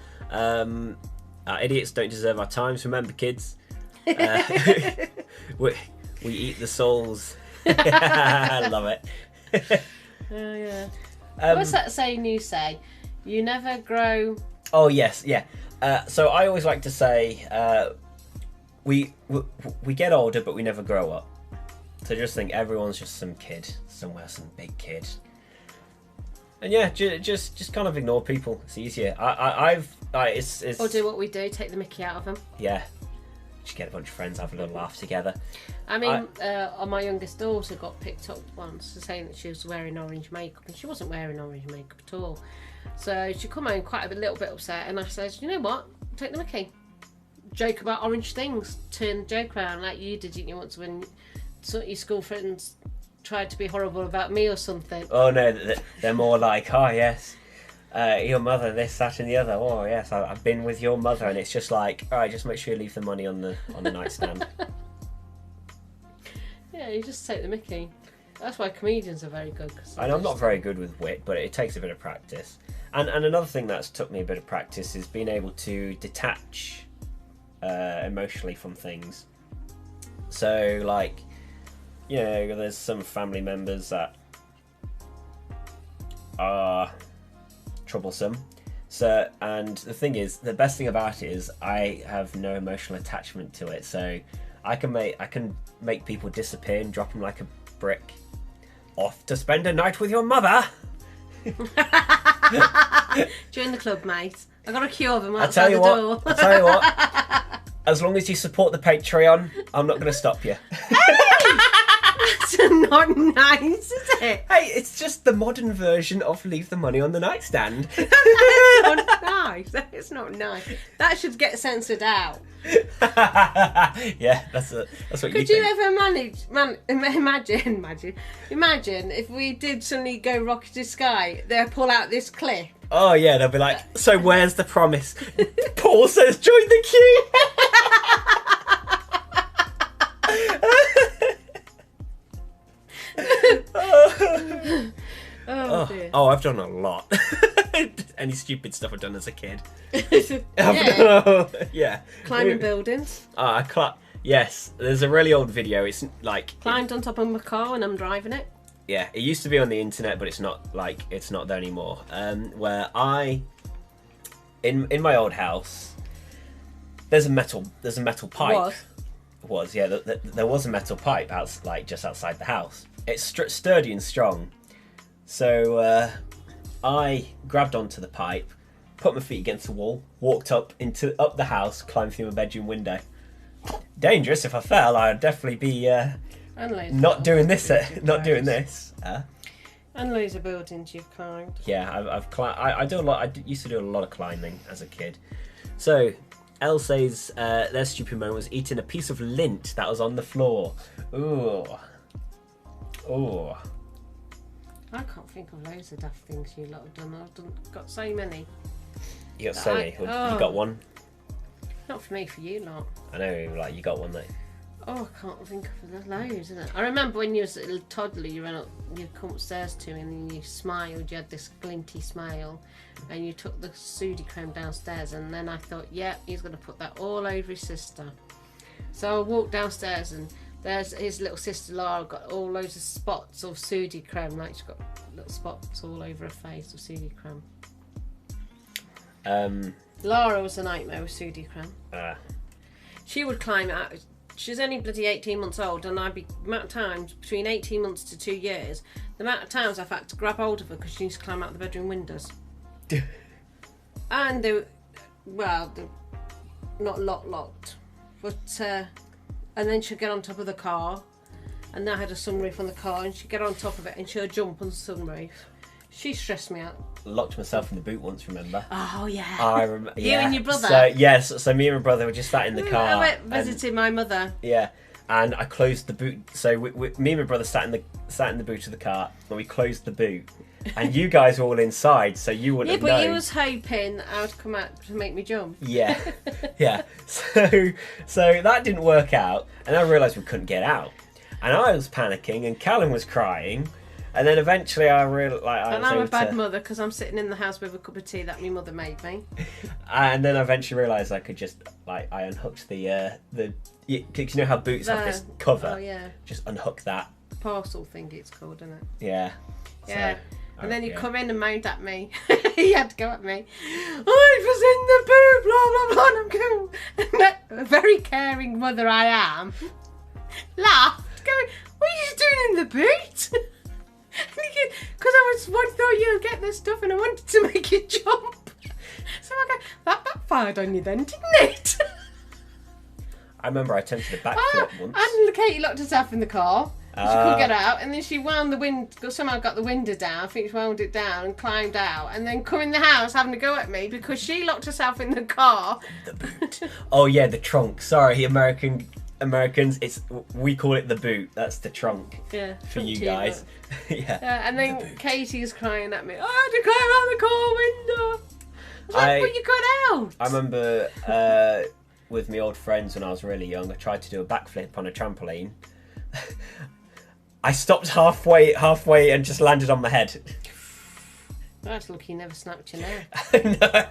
Idiots don't deserve our times. Remember, kids. We eat the souls. I love it. Oh yeah. What's that saying you say? You never grow. Oh yes, yeah. So I always like to say, we get older, but we never grow up. So just think, everyone's just some kid somewhere, some big kid. And yeah, just kind of ignore people. It's easier. It's or do what we do, take the mickey out of them. Yeah. Just get a bunch of friends, have a little laugh together. I mean, my youngest daughter got picked up once for saying that she was wearing orange makeup, and she wasn't wearing orange makeup at all. So she come home quite a little bit upset, and I said, you know what? Take the mickey. Joke about orange things. Turn the joke around like you did, didn't you, once when your school friends tried to be horrible about me or something. Oh no, they're more like, oh yes, your mother, this, that, and the other. Oh yes, I've been with your mother, and it's just like, all right, just make sure you leave the money on the nightstand. Yeah, you just take the mickey. That's why comedians are very good. And I'm not very good with wit, but it takes a bit of practice. And another thing that's took me a bit of practice is being able to detach emotionally from things. So, like, you know, there's some family members that are troublesome. So, and the thing is, the best thing about it is I have no emotional attachment to it. So I can make people disappear and drop them like a brick. Off to spend a night with your mother. Join the club, mate. I got a queue of them I'll outside the door. I'll tell you what. As long as you support the Patreon, I'm not going to stop you. That's not nice, is it? Hey, it's just the modern version of leave the money on the nightstand. That's not nice. That is not nice. That should get censored out. Yeah, that's what Could you ever imagine if we did suddenly go rocket to sky, they'll pull out this clip. Oh yeah, they'll be like, so where's the promise? Paul says join the queue. Oh dear. Oh, I've done a lot. Any stupid stuff I've done as a kid. Yeah. Yeah. Climbing buildings. Yes, there's a really old video. It's like Climbed on top of my car and I'm driving it. yeah, it used to be on the internet, but it's not there anymore. Where in my old house, there's a metal pipe. There was a metal pipe just outside the house. It's sturdy and strong. So I grabbed onto the pipe, put my feet against the wall, walked up the house, climbed through my bedroom window. Dangerous. If I fell, I'd definitely be not doing this. And loads of buildings you've climbed. Yeah, I've climbed. I do a lot. I used to do a lot of climbing as a kid. So Elle says their stupid moment was eating a piece of lint that was on the floor. Ooh. I can't think of loads of daft things you lot have done. Got so many. You got so many. You got one? Not for me, for you lot. I know, like, you got one that... Oh, I can't think of the loads, isn't it? I remember when you was a little toddler, you come upstairs to me and you smiled, you had this glinty smile, and you took the sooty cream downstairs, and then I thought, yeah, he's going to put that all over his sister. So I walked downstairs and there's his little sister Lyra got all loads of spots of sooty cream, like she's got little spots all over her face of sooty cream. Lyra was a nightmare with sooty cream. She would climb out. She's only bloody 18 months old, and I'd be amount of times between 18 months to 2 years. The amount of times I've had to grab hold of her because she used to climb out the bedroom windows. And they're not locked, but and then she'd get on top of the car, and I had a sunroof on the car, and she'd get on top of it and she'd jump on the sunroof. She stressed me out. Locked myself in the boot once, remember? Oh yeah. I remember. You and your brother. So me and my brother were just sat in the car. I went visiting my mother. Yeah, and I closed the boot. So me and my brother sat in the boot of the car, and we closed the boot. And you guys were all inside, so you wouldn't have known. Yeah, but you was hoping I would come out to make me jump. Yeah, yeah. So that didn't work out, and I realised we couldn't get out, and I was panicking, and Callum was crying. And then eventually I realised... And I'm a bad mother because I'm sitting in the house with a cup of tea that my mother made me. And then I eventually realised I could just... I unhooked the... You know how boots have this cover? Oh, yeah. Just unhook that. The parcel thing it's called, isn't it? Yeah. Yeah. And then you come in and moaned at me. He had to go at me. I was in the boot, blah, blah, blah, and I'm going... And that very caring mother I am laughed, going, what are you doing in the boot? Because I thought you were getting this stuff and I wanted to make you jump. So I go, that backfired on you then, didn't it? I remember I attempted a backflip once. And Katie locked herself in the car. She couldn't get out, and then she wound somehow got the window down. I think she wound it down and climbed out, and then come in the house having to go at me because she locked herself in the car. The boot. Oh yeah, the trunk. Sorry, Americans, we call it the boot. That's the trunk. Yeah. For you guys. Yeah. And then Katie's crying at me. I had to climb out the car window. I was like, but you got out. I remember with my old friends when I was really young, I tried to do a backflip on a trampoline, I stopped halfway and just landed on my head. That's lucky you never snapped your neck. No.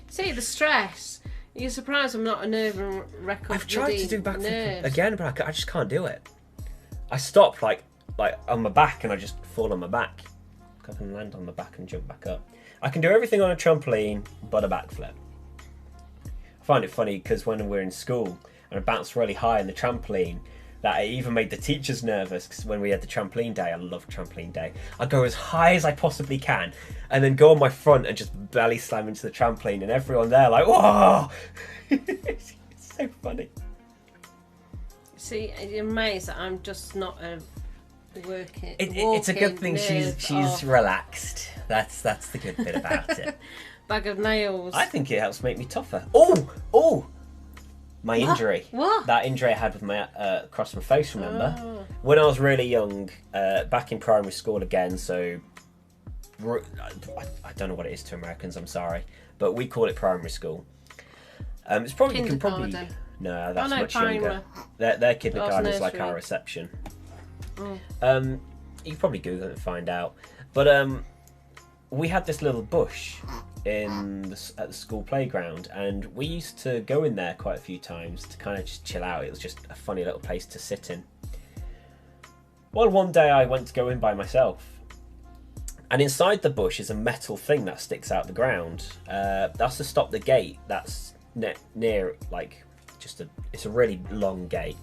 See, the stress. You're surprised I'm not a nerve and record. I've tried to do backflip again, but I just can't do it. I stop like on my back and I just fall on my back. I can land on my back and jump back up. I can do everything on a trampoline but a backflip. I find it funny because when we're in school and I bounce really high on the trampoline, that it even made the teachers nervous because when we had the trampoline day, I love trampoline day, I go as high as I possibly can and then go on my front and just belly slam into the trampoline and everyone there like, whoa! It's so funny. See, you're amazed that I'm just not a it's a good thing she's relaxed. That's the good bit about it. Bag of nails. I think it helps make me tougher. Oh! My injury. What? That injury I had with my across my face, remember? Oh. When I was really young, back in primary school again, so I don't know what it is to Americans, I'm sorry. But we call it primary school. It's probably you can probably no, that's much younger. Their kindergarten is like our reception. Oh. You can probably Google it and find out. But we had this little bush at the school playground, and we used to go in there quite a few times to kind of just chill out. It was just a funny little place to sit in. Well, one day I went to go in by myself, and inside the bush is a metal thing that sticks out the ground. That's to stop the gate that's near, like, it's a really long gate.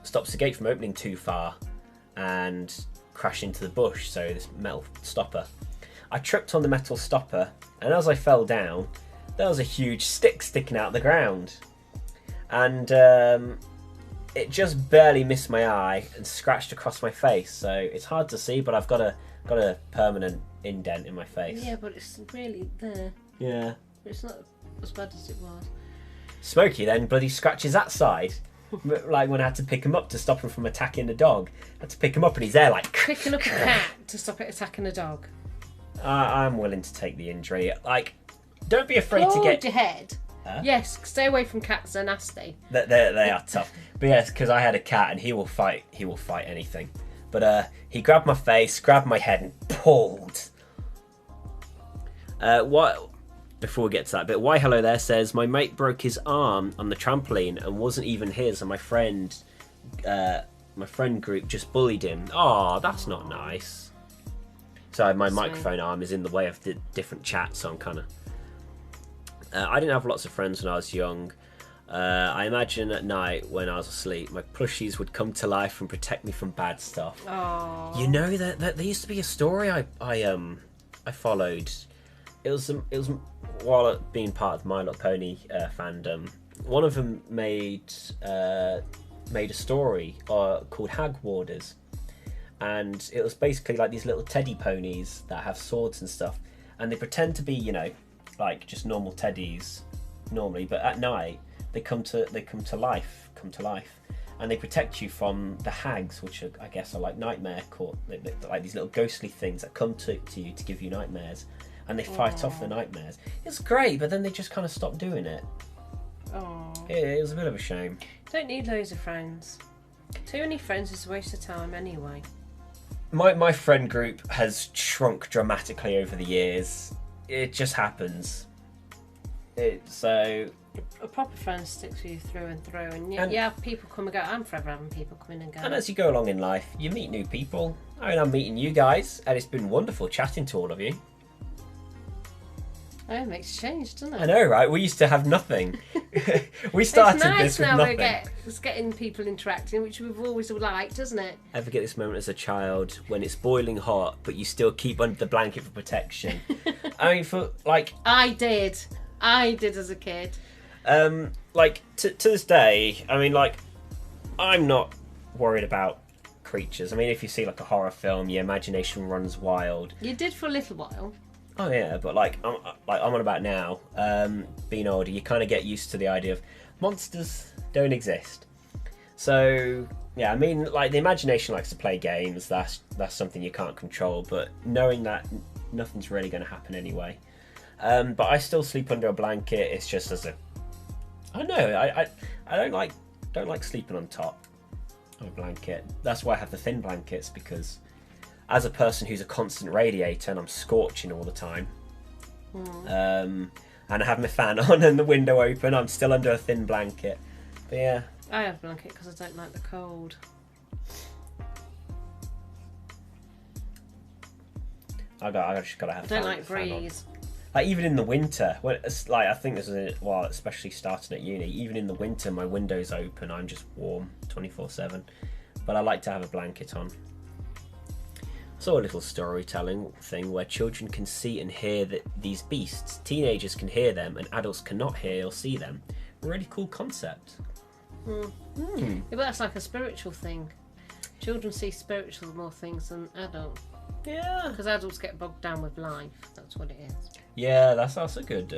Stops the gate from opening too far and crash into the bush, so this metal stopper. I tripped on the metal stopper, and as I fell down, there was a huge stick sticking out the ground. And it just barely missed my eye and scratched across my face, so it's hard to see, but I've got a permanent indent in my face. Yeah, but it's really there. Yeah. It's not as bad as it was. Smokey then bloody scratches that side. Like when I had to pick him up to stop him from attacking the dog. I had to pick him up and he's there like... Picking up a cat to stop it attacking a dog. I'm willing to take the injury. Like, don't be afraid to get... your head. Huh? Yes, stay away from cats, they're nasty. They are tough. But yes, because I had a cat and he will fight anything. But he grabbed my face, grabbed my head and pulled. Before we get to that bit, Why Hello There says, my mate broke his arm on the trampoline and wasn't even his, and my friend group just bullied him. Oh, that's not nice. So my microphone arm is in the way of the different chats, so I'm kind of... I didn't have lots of friends when I was young. I imagine at night when I was asleep, my plushies would come to life and protect me from bad stuff. Oh. You know that there used to be a story I followed. It was while being part of My Little Pony fandom. One of them made a story called Hag Warders, and it was basically like these little teddy ponies that have swords and stuff, and they pretend to be, you know, like just normal teddies normally, but at night they come to life, and they protect you from the hags, which I guess are like nightmare like these little ghostly things that come to you to give you nightmares. And they fight off the nightmares. It's great, but then they just kind of stopped doing it. Oh. It was a bit of a shame. Don't need loads of friends. Too many friends is a waste of time anyway. My friend group has shrunk dramatically over the years. It just happens. A proper friend sticks with you through and through, and you have people come and go. I'm forever having people come in and go. And as you go along in life, you meet new people. I mean, I'm meeting you guys, and it's been wonderful chatting to all of you. Oh, it makes a change, doesn't it? I know, right? We used to have nothing. We started this with nothing. It's getting people interacting, which we've always liked, isn't it? Ever get this moment as a child when it's boiling hot, but you still keep under the blanket for protection? I mean, I did as a kid. To this day, I mean, like, I'm not worried about creatures. I mean, if you see like a horror film, your imagination runs wild. You did for a little while. Oh yeah, but I'm on about now. Being older, you kind of get used to the idea of monsters don't exist. So yeah, I mean, like the imagination likes to play games. That's something you can't control. But knowing that nothing's really going to happen anyway. But I still sleep under a blanket. It's just I don't know. I don't like sleeping on top. have a blanket. That's why I have the thin blankets, because as a person who's a constant radiator and I'm scorching all the time, and I have my fan on and the window open, I'm still under a thin blanket. But yeah. I have a blanket because I don't like the cold. I just gotta have. I don't like breeze. Like even in the winter, when it's like I think this is especially starting at uni. Even in the winter, my window's open. I'm just warm 24/7. But I like to have a blanket on. So a little storytelling thing where children can see and hear these beasts. Teenagers can hear them, and adults cannot hear or see them. A really cool concept. Yeah, but that's like a spiritual thing. Children see spiritual more things than adults. Yeah. Because adults get bogged down with life. That's what it is. Yeah, that's a good.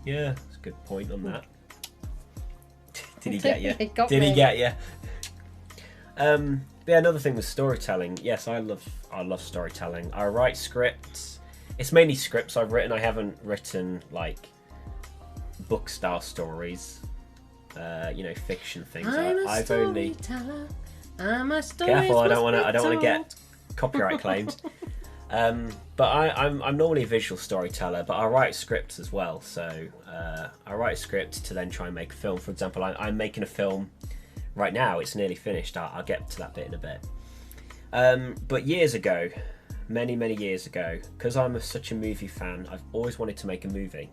Yeah, that's a good point on that. Did he get you? He got Did me. he get you? Yeah, another thing with storytelling. Yes, I love storytelling. I write scripts. It's mainly scripts I've written. I haven't written like book style stories. Fiction things. I've only. I'm a storyteller. Careful! I don't want to get copyright claimed. But I'm normally a visual storyteller, but I write scripts as well. So I write a script to then try and make a film. For example, I'm making a film right now. It's nearly finished. I'll get to that bit in a bit. But years ago, many years ago, because I'm such a movie fan, I've always wanted to make a movie.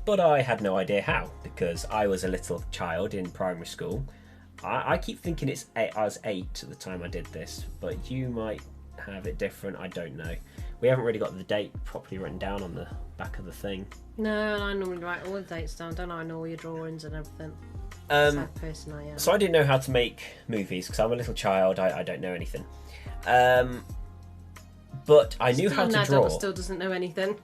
But I had no idea how, because I was a little child in primary school. I keep thinking I was 8 at the time I did this, but you might have it different. I don't know. We haven't really got the date properly written down on the back of the thing. No, and I normally write all the dates down, don't I? And all your drawings and everything. That's that person I am. So I didn't know how to make movies because I'm a little child. I don't know anything. But I knew how to draw. Still doesn't know anything.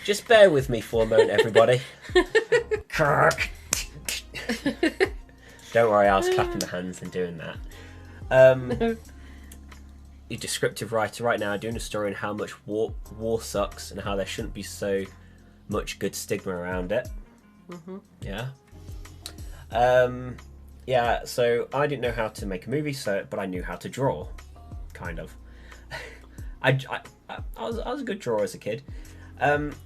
Just bear with me for a moment, everybody. Don't worry, I was clapping the hands and doing that. A descriptive writer right now doing a story on how much war sucks and how there shouldn't be so much good stigma around it. Yeah. Yeah, so I didn't know how to make a movie, but I knew how to draw, kind of. I was a good drawer as a kid.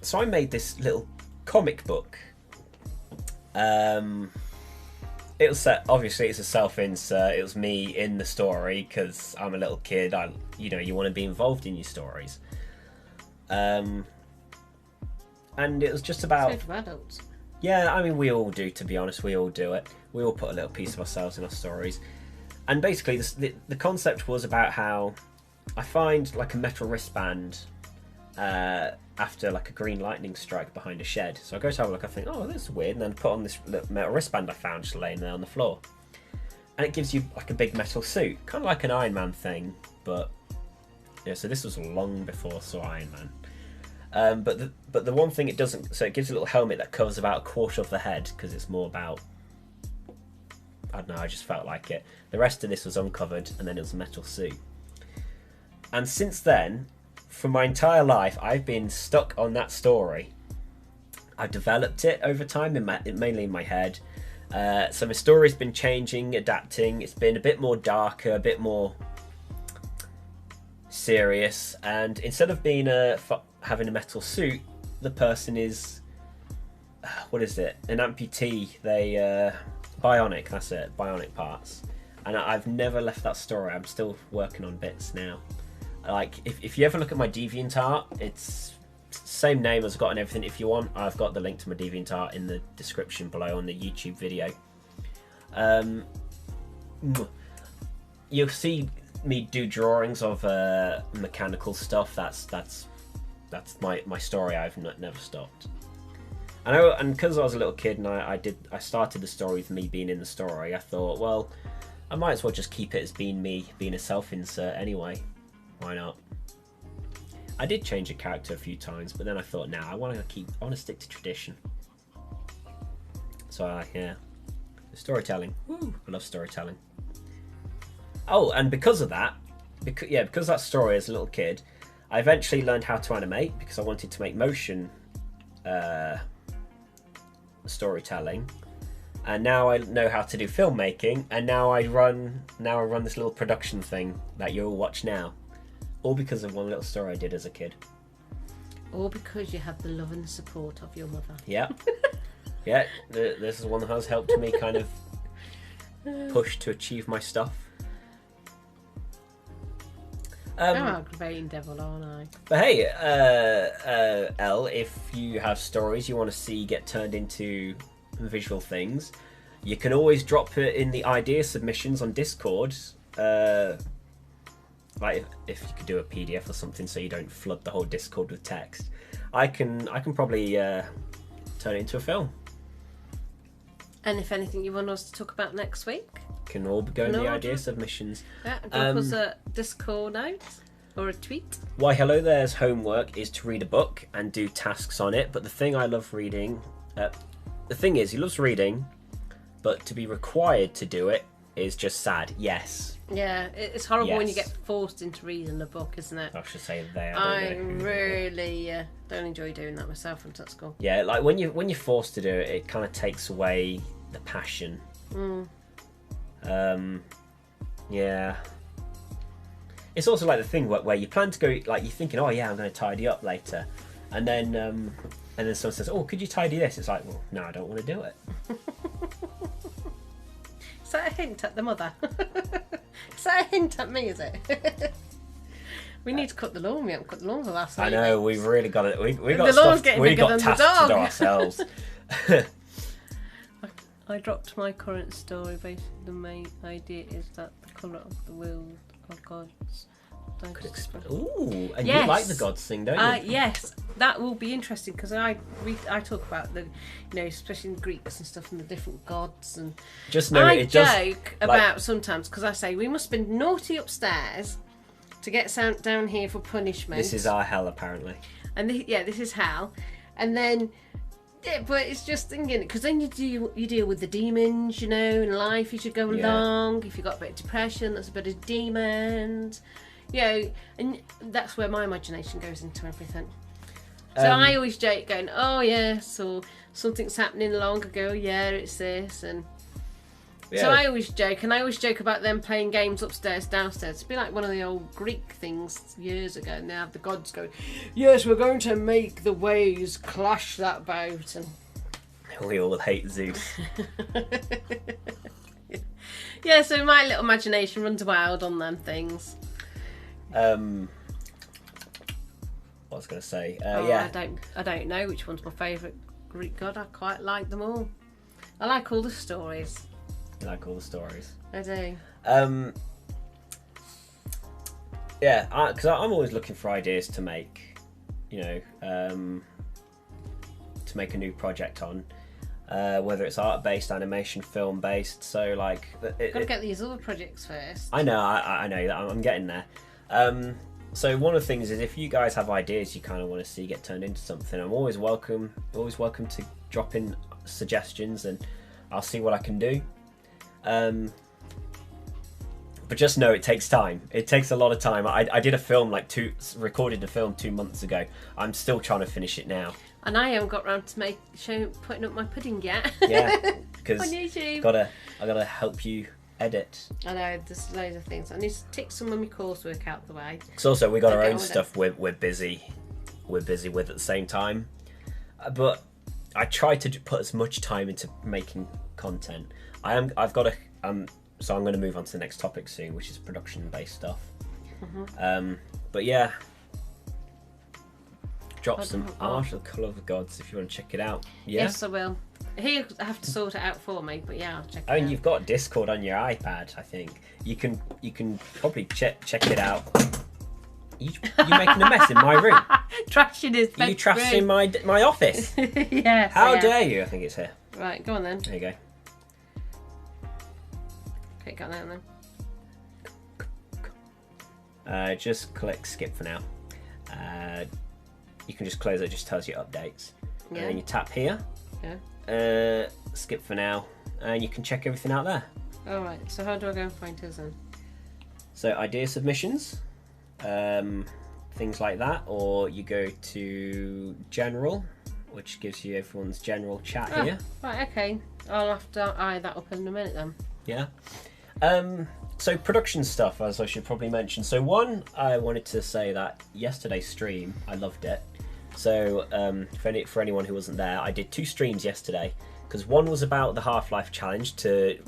So I made this little comic book. It was obviously it's a self-insert. It was me in the story because I'm a little kid. You want to be involved in your stories. And it was just about. So do adults. Yeah, I mean we all do. To be honest, we all do it. We all put a little piece of ourselves in our stories. And basically, the concept was about how I find like a metal wristband. After like a green lightning strike behind a shed. So I go to have a look, I think, oh, that's weird, and then put on this little metal wristband I found just laying there on the floor. And it gives you like a big metal suit, kind of like an Iron Man thing, but yeah, so this was long before I saw Iron Man. But the one thing it doesn't, so it gives you a little helmet that covers about a quarter of the head, because it's more about, I don't know, I just felt like it. The rest of this was uncovered, and then it was a metal suit. And since then, for my entire life, I've been stuck on that story. I've developed it over time, mainly in my head. So my story's been changing, adapting. It's been a bit more darker, a bit more serious. And instead of being having a metal suit, the person is, what is it? An amputee. Bionic. That's it. Bionic parts. And I've never left that story. I'm still working on bits now. Like, if you ever look at my DeviantArt, it's same name as I've got and everything. If you want, I've got the link to my DeviantArt in the description below on the YouTube video. You'll see me do drawings of mechanical stuff. That's my story. I've never stopped. And because I was a little kid and I started the story with me being in the story, I thought, well, I might as well just keep it as being me, being a self-insert anyway. Why not? I did change a character a few times, but then I thought, nah, I want to stick to tradition. So yeah, storytelling. Woo, I love storytelling. Oh, and because of that, because that story as a little kid, I eventually learned how to animate because I wanted to make motion storytelling. and now I know how to do filmmaking, and now I run this little production thing that you'll watch now, all because of one little story I did as a kid. All because you have the love and support of your mother. Yeah, yeah. This is one that has helped me kind of push to achieve my stuff. I'm an aggravating devil, aren't I? But hey, Elle, if you have stories you want to see get turned into visual things, you can always drop it in the idea submissions on Discord. Like if you could do a PDF or something, so you don't flood the whole Discord with text. I can probably turn it into a film. And if anything you want us to talk about next week, Can all go in the idea submissions. yeah, drop us a Discord note or a tweet. Why Hello There's homework is to read a book and do tasks on it. But the thing I love reading, the thing is, he loves reading, but to be required to do it is just sad. Yes. Yeah, it's horrible when you Yes. get forced into reading a book, isn't it? I should say there. I really don't enjoy doing that myself until school. Yeah, like when you're forced to do it, it kind of takes away the passion. Yeah. It's also like the thing where you plan to go, like you're thinking, oh yeah, I'm going to tidy up later, and then someone says, oh, could you tidy this? It's like, well, no, I don't want to do it. Is that a hint at the mother? Is that a hint at me, is it? We need to cut the lawn. We haven't cut the lawn for the last 3 I know, weeks. we've really got it. We got The lawn's stuff. getting We bigger got than the tasks to do dog. ourselves. I dropped my current story. Basically, the main idea is that the colour of the will of gods. Ooh, and Yes. you like the gods thing, don't you? Yes, that will be interesting because I talk about the, especially in Greeks and stuff, and the different gods, and Just know I it does. joke about sometimes because I say we must be naughty upstairs to get sent down here for punishment. This is our hell, apparently. And this is hell, and then. Yeah, but it's just thinking, because then you deal with the demons, in life. You should go along. If you've got a bit of depression, that's a bit of demons, and that's where my imagination goes into everything. So I always joke, going, "Oh yeah, so something's happening along." I go, oh, "Yeah, it's this," and so I always joke, and I always joke about them playing games upstairs, downstairs. It'd be like one of the old Greek things years ago. And they have the gods going, "Yes, we're going to make the waves clash that boat," and We all hate Zeus. yeah. So my little imagination runs wild on them things. What was I going to say? Yeah. I don't know which one's my favourite Greek god. I quite like them all. I like all the stories. I like all the stories. I do. Yeah, because I'm always looking for ideas to make, to make a new project on, whether it's art-based, animation, film-based. So like, Gotta get these other projects first. I know that I'm getting there. So one of the things is if you guys have ideas you kind of want to see get turned into something, I'm always welcome to drop in suggestions, and I'll see what I can do. But just know it takes time. It takes a lot of time. I did a film recorded a film 2 months ago. I'm still trying to finish it now. And I haven't got round to putting up my pudding yet. Yeah, because on YouTube. I gotta help you edit. I know, there's loads of things. I need to take some of my coursework out the way. Because also we got Don't our get own on with stuff we're busy with at the same time. But I try to put as much time into making content. I've got to. So I'm going to move on to the next topic soon, which is production-based stuff. But yeah, drop some art of the colour of the gods if you want to check it out. Yeah? Yes, I will. He'll have to sort it out for me, but yeah, I'll check it I mean, out. you've got Discord on your iPad. I think you can probably check it out. You making a mess in my room? Trashing his bedroom. You trashing my office? Yeah. How dare you? I think it's here. Right, go on then. There you go. Okay, got that then. Just click skip for now. You can just close it. It just tells you updates. Yeah. And then you tap here. Yeah. Skip for now, and you can check everything out there. Alright, so how do I go and find his then? So idea submissions, things like that, or you go to general, which gives you everyone's general chat Oh, here. right, okay. I'll have to eye that up in a minute then. Yeah. So production stuff, as I should probably mention. So one, I wanted to say that yesterday's stream, I loved it. So for anyone who wasn't there, I did 2 streams yesterday, because one was about the Half-Life challenge to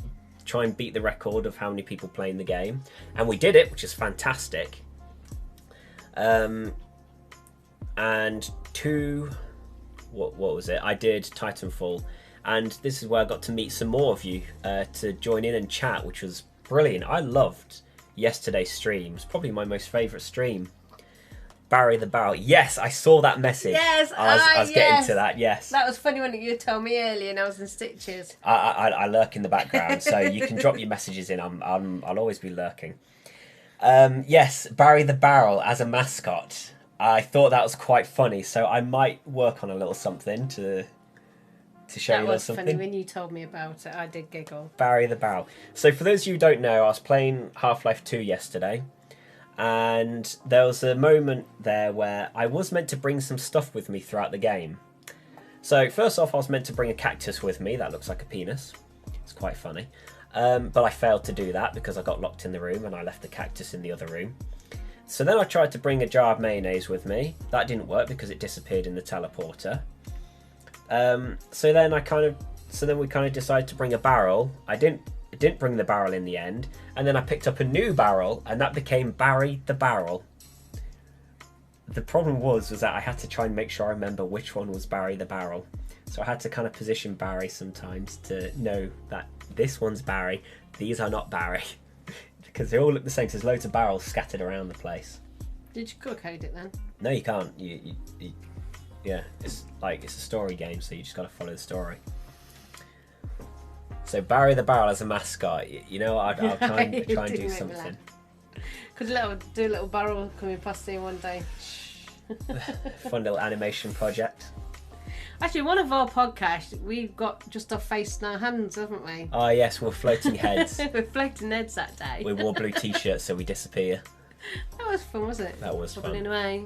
try and beat the record of how many people playing the game, and we did it, which is fantastic. And 2, what was it? I did Titanfall, and this is where I got to meet some more of you to join in and chat, which was brilliant. I loved yesterday's stream. It's probably my most favourite stream. Barry the Barrel. Yes, I saw that message. Yes, I was getting to that. Yes, that was funny when you told me earlier, and I was in stitches. I lurk in the background, so you can drop your messages in. I'll always be lurking. Yes, Barry the Barrel as a mascot. I thought that was quite funny, so I might work on a little something to show you That was something. funny when you told me about it. I did giggle. Barry the Barrel. So for those of you who don't know, I was playing Half-Life 2 yesterday, and there was a moment there where I was meant to bring some stuff with me throughout the game. So first off, I was meant to bring a cactus with me. That looks like a penis. It's quite funny. But I failed to do that because I got locked in the room and I left the cactus in the other room. So then I tried to bring a jar of mayonnaise with me. That didn't work because it disappeared in the teleporter. So then we kind of decided to bring a barrel. I didn't bring the barrel in the end, and then I picked up a new barrel, and that became Barry the Barrel. The problem was that I had to try and make sure I remember which one was Barry the Barrel. So I had to kind of position Barry sometimes to know that this one's Barry, these are not Barry. Because they all look the same, so there's loads of barrels scattered around the place. Did you code it then? No, you can't. Yeah, it's a story game, so you just got to follow the story. So Barry the Barrel as a mascot, you know, I'll try and do something. Could do a little barrel coming past here one day. Fun little animation project. Actually, one of our podcasts, we've got just our face in our hands, haven't we? Oh yes, we're floating heads. We're floating heads that day. We wore blue t-shirts so we disappear. That was fun, wasn't it? That was Bubbling fun. away.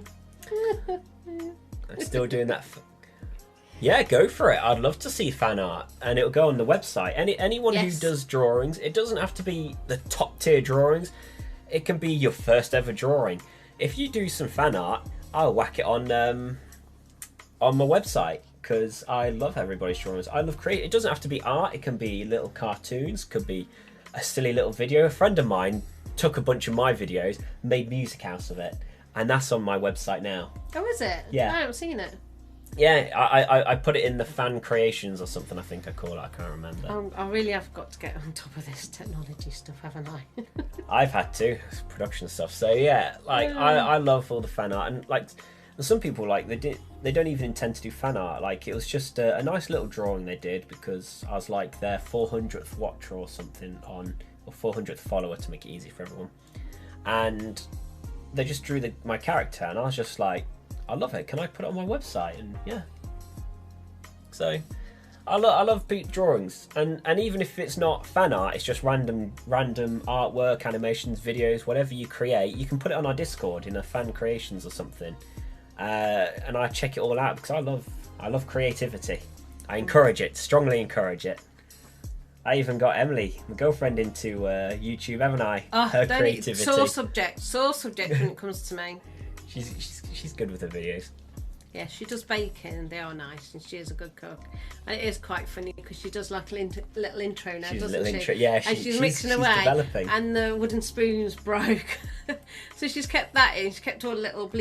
I'm still doing that. Yeah, go for it. I'd love to see fan art, and it'll go on the website. Anyone who does drawings, it doesn't have to be the top tier drawings. It can be your first ever drawing. If you do some fan art, I'll whack it on my website because I love everybody's drawings. I love create. It doesn't have to be art. It can be little cartoons. Could be a silly little video. A friend of mine took a bunch of my videos, made music out of it, and that's on my website now. Oh, is it? Yeah. I haven't seen it. Yeah, I put it in the fan creations or something, I think I call it. I can't remember. I really have got to get on top of this technology stuff, haven't I? I've had to. It's production stuff. So yeah, I love all the fan art, and some people they don't even intend to do fan art. Like it was just a nice little drawing they did because I was like their 400th watcher or something or 400th follower to make it easy for everyone, and they just drew my character, and I was just like, I love it. Can I put it on my website? And yeah. So I love drawings, and even if it's not fan art, it's just random artwork, animations, videos, whatever you create, you can put it on our Discord in a fan creations or something, and I check it all out because I love creativity. I encourage it, strongly encourage it. I even got Emily, my girlfriend, into YouTube, haven't I? Her creativity. Sore subject when it comes to me. She's good with her videos. Yeah, she does baking and they are nice, and she is a good cook. And it is quite funny because she does like a little intro now, doesn't she? Yeah, and she's mixing away, developing. And the wooden spoons broke, so she's kept that in. She's kept all the little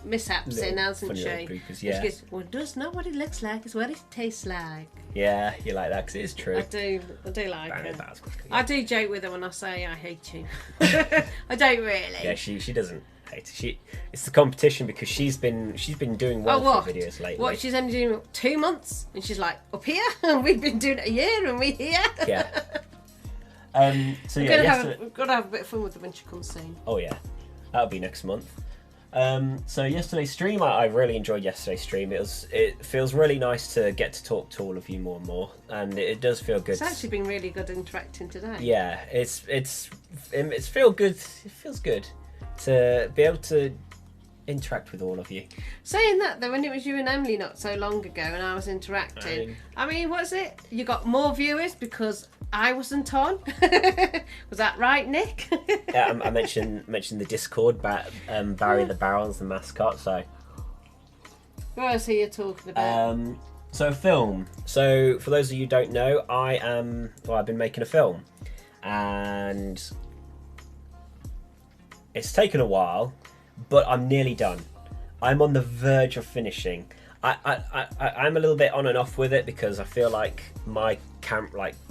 mishaps in, hasn't she? Bloopers, yeah. She goes, well, it's not what it looks like; it's what it tastes like. Yeah, you like that because it is true. I do like it. I do joke with her when I say I hate you. I don't really. Yeah, she doesn't hate it. It's the competition because she's been doing well for videos lately. What, she's only doing 2 months and she's like, up here? We've been doing it a year and we're here. Yeah. So we've got to have a bit of fun with her when she comes soon. Oh yeah, that'll be next month. So yesterday's stream, I really enjoyed yesterday's stream. It feels really nice to get to talk to all of you more and more, and it does feel good. It's actually been really good interacting today. Yeah, it's feel good. It feels good to be able to interact with all of you. Saying that though, when it was you and Emily not so long ago and I was interacting, I mean, what's it? You got more viewers because I wasn't on. Was that right, Nick? Yeah, I mentioned the Discord, Barry the Barrel's the mascot. So what else are you talking about? So film. So for those of you who don't know, I've been making a film, and it's taken a while, but I'm nearly done. I'm on the verge of finishing. I'm a little bit on and off with it because I feel like my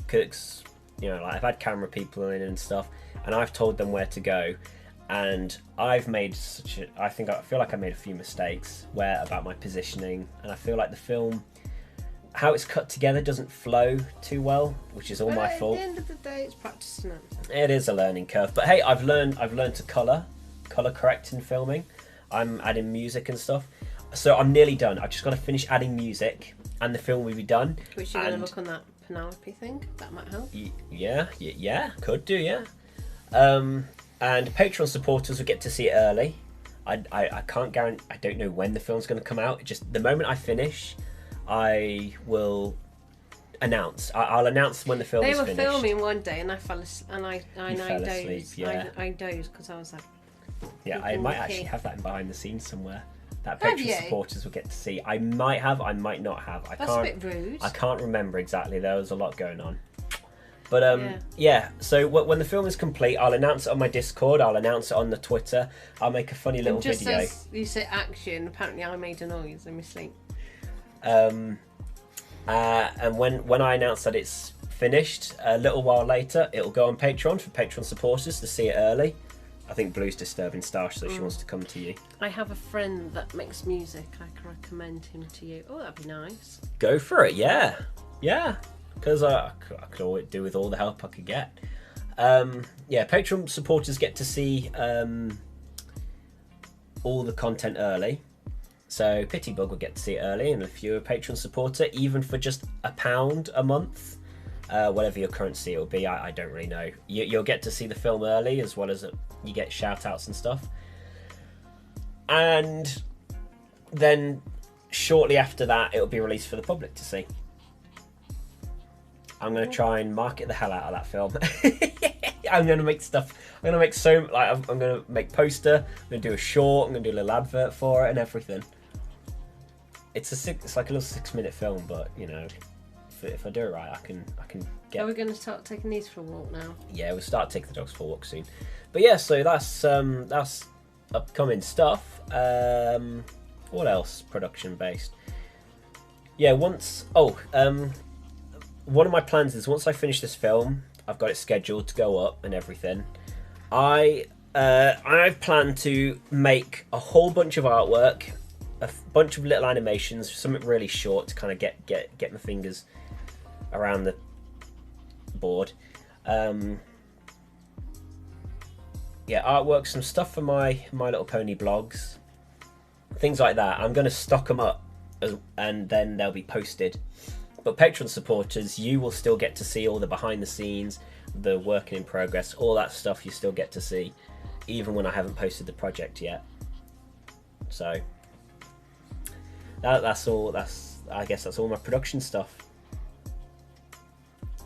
cooks, I've had camera people in and stuff, and I've told them where to go, and I've made I feel like I made a few mistakes about my positioning, and I feel like the film, how it's cut together, doesn't flow too well, which is all my fault. At the end of the day, it's practicing it. It is a learning curve, but hey, I've learned to color correct in filming. I'm adding music and stuff, so I'm nearly done. I've just got to finish adding music, and the film will be done. Which you're going to look on that Penelope thing. That might help. Yeah, could do, yeah. And Patreon supporters will get to see it early. I can't guarantee. I don't know when the film's going to come out. Just the moment I finish, I will announce. I'll announce when the film is finished. They were filming one day, and I fell asleep. I dozed. Yeah. I dozed because I was like. Yeah, I might actually have that in behind the scenes somewhere. That Patreon supporters will get to see. I might have. I might not have. That's a bit rude. I can't remember exactly. There was a lot going on. But yeah. So when the film is complete, I'll announce it on my Discord. I'll announce it on the Twitter. I'll make a funny little just video. As you say action. Apparently, I made a noise in my sleep. And when I announce that it's finished, a little while later, it'll go on Patreon for Patreon supporters to see it early. I think Blue's disturbing Stash, so she wants to come to you. I have a friend that makes music. I can recommend him to you. Oh, that'd be nice. Go for it, yeah. Because I could always do with all the help I could get. Patreon supporters get to see all the content early. So Pitybug will get to see it early, and if you're a Patreon supporter, even for just £1 a month, whatever your currency it will be, I don't really know. You'll get to see the film early, as well as you get shout outs and stuff. And then shortly after that, it'll be released for the public to see. I'm going to try and market the hell out of that film. I'm going to make stuff. I'm going to make poster. I'm going to do a short. I'm going to do a little advert for it and everything. It's like a little 6-minute film, but if I do it right, I can get. Are we going to start taking these for a walk now? Yeah, we'll start taking the dogs for a walk soon. But yeah, so that's upcoming stuff. What else? Production based. Yeah, one of my plans is once I finish this film, I've got it scheduled to go up and everything. I've planned to make a whole bunch of artwork, a bunch of little animations, something really short to kind of get my fingers around the board. Artwork, some stuff for my Little Pony blogs, things like that. I'm going to stock them up, and then they'll be posted. But Patreon supporters, you will still get to see all the behind the scenes, the working in progress, all that stuff you still get to see, even when I haven't posted the project yet. So that's all. I guess that's all my production stuff.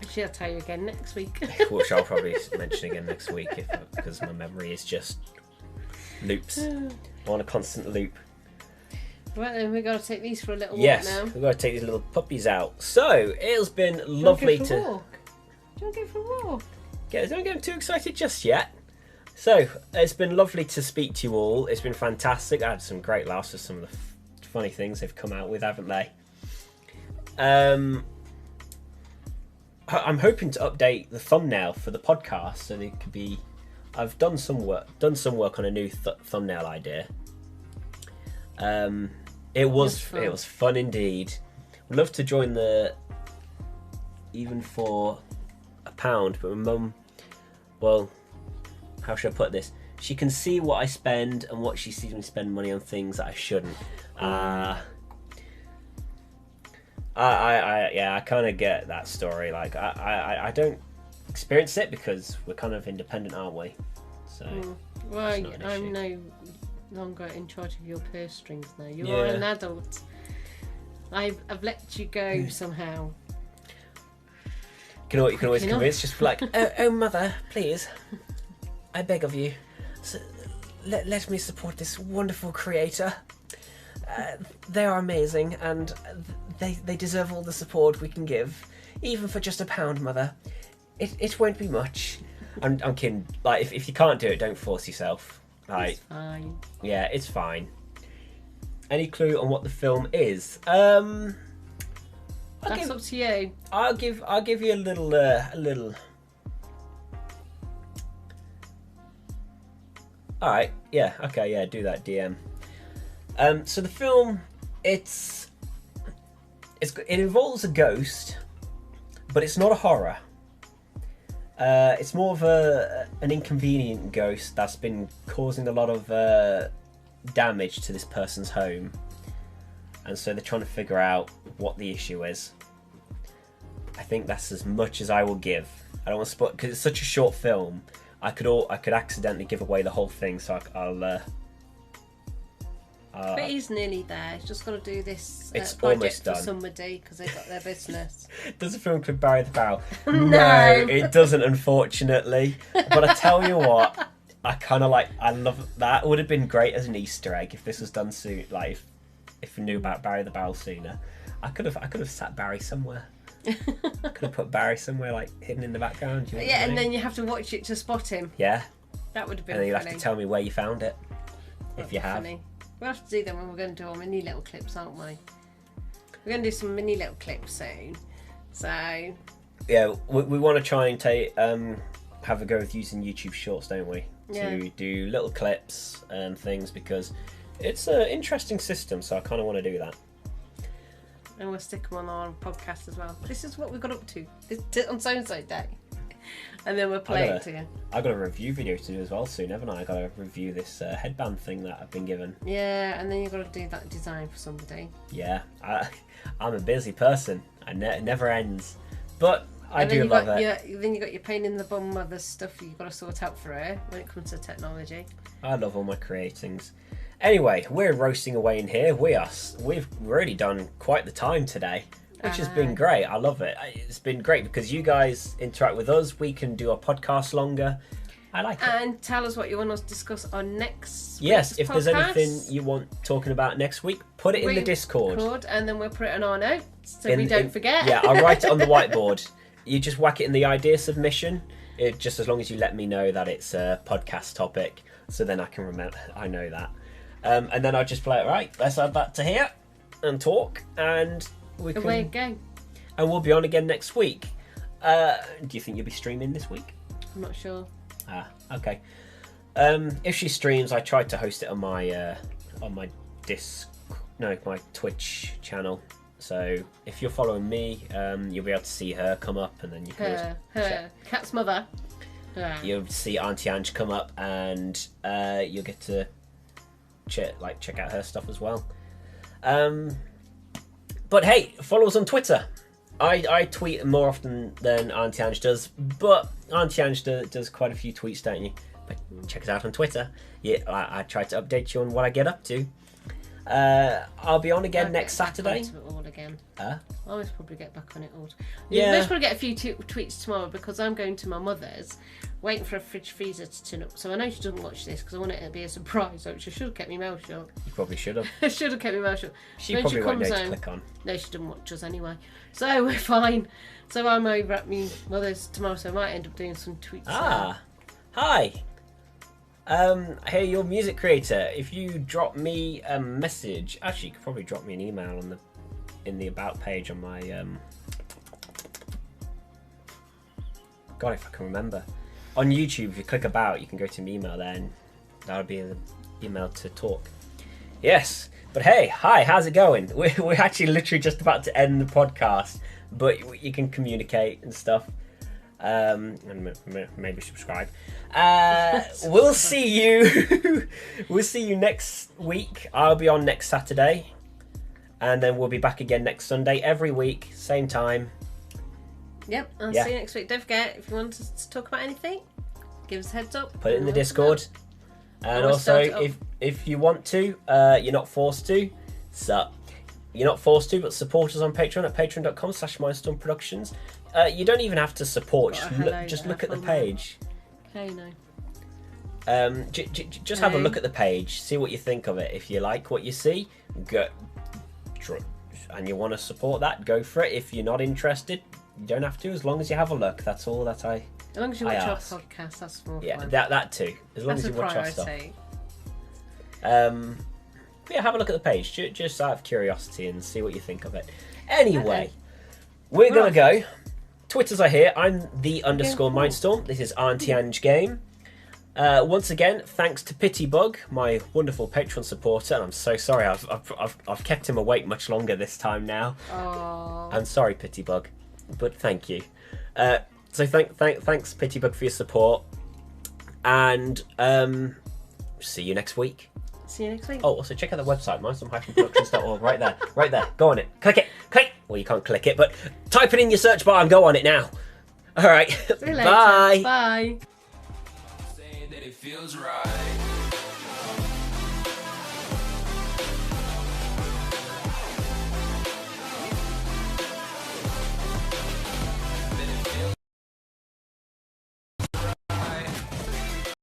Actually, I'll tell you again next week. Which I'll probably mention again next week because my memory is just loops. I'm on a constant loop. Right then, we've got to take these for a little walk now. We've got to take these little puppies out. So, it's been lovely to... Do you want to go for a walk? Don't get too excited just yet. So, it's been lovely to speak to you all. It's been fantastic. I had some great laughs with some of the funny things they've come out with, haven't they? I'm hoping to update the thumbnail for the podcast so they could be... I've done some work on a new thumbnail idea. It was fun indeed. Would love to join even for £1, but my mum, well, how should I put this? She can see what I spend and what she sees me spend money on things that I shouldn't. I kind of get that story. Like I don't experience it because we're kind of independent, aren't we? So well, I'm no longer in charge of your purse strings now. You Yeah. are an adult. I've let you go somehow. You can always Enough. convince, just be like, oh mother, please, I beg of you, let me support this wonderful creator. They are amazing, and they deserve all the support we can give, even for just £1, mother. It won't be much. I'm kidding. Like, if you can't do it, don't force yourself. Like, It's fine. yeah, it's fine. Any clue on what the film is? That's up to you. I'll give you a little. All right, yeah, okay, yeah, do that, DM. So the film, it involves a ghost, but it's not a horror. It's more of an inconvenient ghost that's been causing a lot of damage to this person's home, and so they're trying to figure out what the issue is. I think that's as much as I will give. I don't want to spoil because it's such a short film. I could accidentally give away the whole thing, so I'll. But he's nearly there. He's just got to do this It's project almost for done. somebody because they got their business. Does the film include Barry the Barrel? No. It doesn't, unfortunately. But I tell you what, I love that. It would have been great as an Easter egg if this was done soon. Like if we knew about Barry the Barrel sooner, I could have sat Barry somewhere. I could have put Barry somewhere like hidden in the background. You know what I And mean? then you have to watch it to spot him. Yeah, That would have been and then you'll funny. have to tell me where you found it, if you have. Funny. We'll have to do that when we're going to do our mini little clips, aren't we? We're going to do some mini little clips soon. So Yeah, we want to try and have a go with using YouTube Shorts, don't we? Yeah. To do little clips and things, because it's an interesting system, so I kind of want to do that. and we'll stick them on our podcast as well. This is what we got up to on so-and-so day. And then we'll play it again. I've got a review video to do as well soon, haven't I? I've got to review this headband thing that I've been given. Yeah, and then you've got to do that design for somebody. Yeah, I'm a busy person. It never ends. But I And do then love it. Then you got your pain in the bum mother stuff you've got to sort out for her when it comes to technology. I love all my creatings. Anyway, we're roasting away in here. We've really done quite the time today, which has been great. I love it. It's been great because you guys interact with us. We can do our podcast longer. I like it. And tell us what you want us to discuss on next Yes, week's if there's podcast. anything you want talking about next week, put it in the Discord. And then we'll put it on our notes so we don't forget. Yeah, I'll write it on the whiteboard. You just whack it in the idea submission. Just as long as you let me know that it's a podcast topic, so then I can remember. I know that. And then I'll just play it. Right, let's add that to here and talk, and we can. Away you go. And we'll be on again next week. Do you think you'll be streaming this week? I'm not sure. Okay. If she streams, I tried to host it on my my Twitch channel. So if you're following me, you'll be able to see her come up, and then you can. Her. Cat's mother. Her. You'll see Auntie Ange come up, and you'll get to check out her stuff as well. But hey, follow us on Twitter. I tweet more often than Auntie Ange does, but Auntie Ange does quite a few tweets, don't you? But check us out on Twitter. Yeah, I try to update you on what I get up to. I'll be on again next Saturday. It all again. Huh? I always probably get back on it all. Yeah. Most probably get a few tweets tomorrow because I'm going to my mother's, waiting for a fridge freezer to turn up. So I know she doesn't watch this because I want it to be a surprise. So she should have kept my mouth shut. You probably should have. I should have kept my mouth shut. She When probably won't know comes to home- click on. No, she doesn't watch us anyway. So we're fine. So I'm over at my mother's tomorrow, so I might end up doing some tweets. Hi. Hey, you're a music creator. If you drop me a message, actually, you could probably drop me an email in the about page on my God, if I can remember. On YouTube, if you click about, you can go to my email there, and that'll be an email to talk. Yes, but hey, hi, how's it going? We're actually literally just about to end the podcast, but you can communicate and stuff. And maybe subscribe. We'll see you. We'll see you next week. I'll be on next Saturday, and then we'll be back again next Sunday. Every week, same time. Yep, I'll Yeah. see you next week. Don't forget, if you want us to talk about anything, give us a heads up. Put it in the We'll let us know. Discord. And Or also, start it if you want to, you're not forced to. So, you're not forced to, but support us on Patreon at patreon.com/mindstormproductions. You don't even have to support. Just look at the page. Okay, no. Just have a look at the page. See what you think of it. If you like what you see, go. And you want to support that, go for it. If you're not interested, you don't have to. As long as you have a look, that's all that I. As long as you watch our podcast, that's more fun. that too. As long as you watch our stuff. Yeah, have a look at the page, just out of curiosity, and see what you think of it. Anyway, we're gonna go. Twitters are here. I'm _Mindstorm. This is Auntie Ange Game. Once again, thanks to Pitybug, my wonderful Patreon supporter. And I'm so sorry, I've kept him awake much longer this time now. Aww. I'm sorry, Pitybug, but thank you. So thanks Pitybug for your support, and see you next week. See you next week. Oh, also check out the website, mindstorm-productions.org. Right there. Go on it. Click it. Well, you can't click it, but type it in your search bar and go on it now. All right. See you later. Bye. Bye. Saying that it feels right.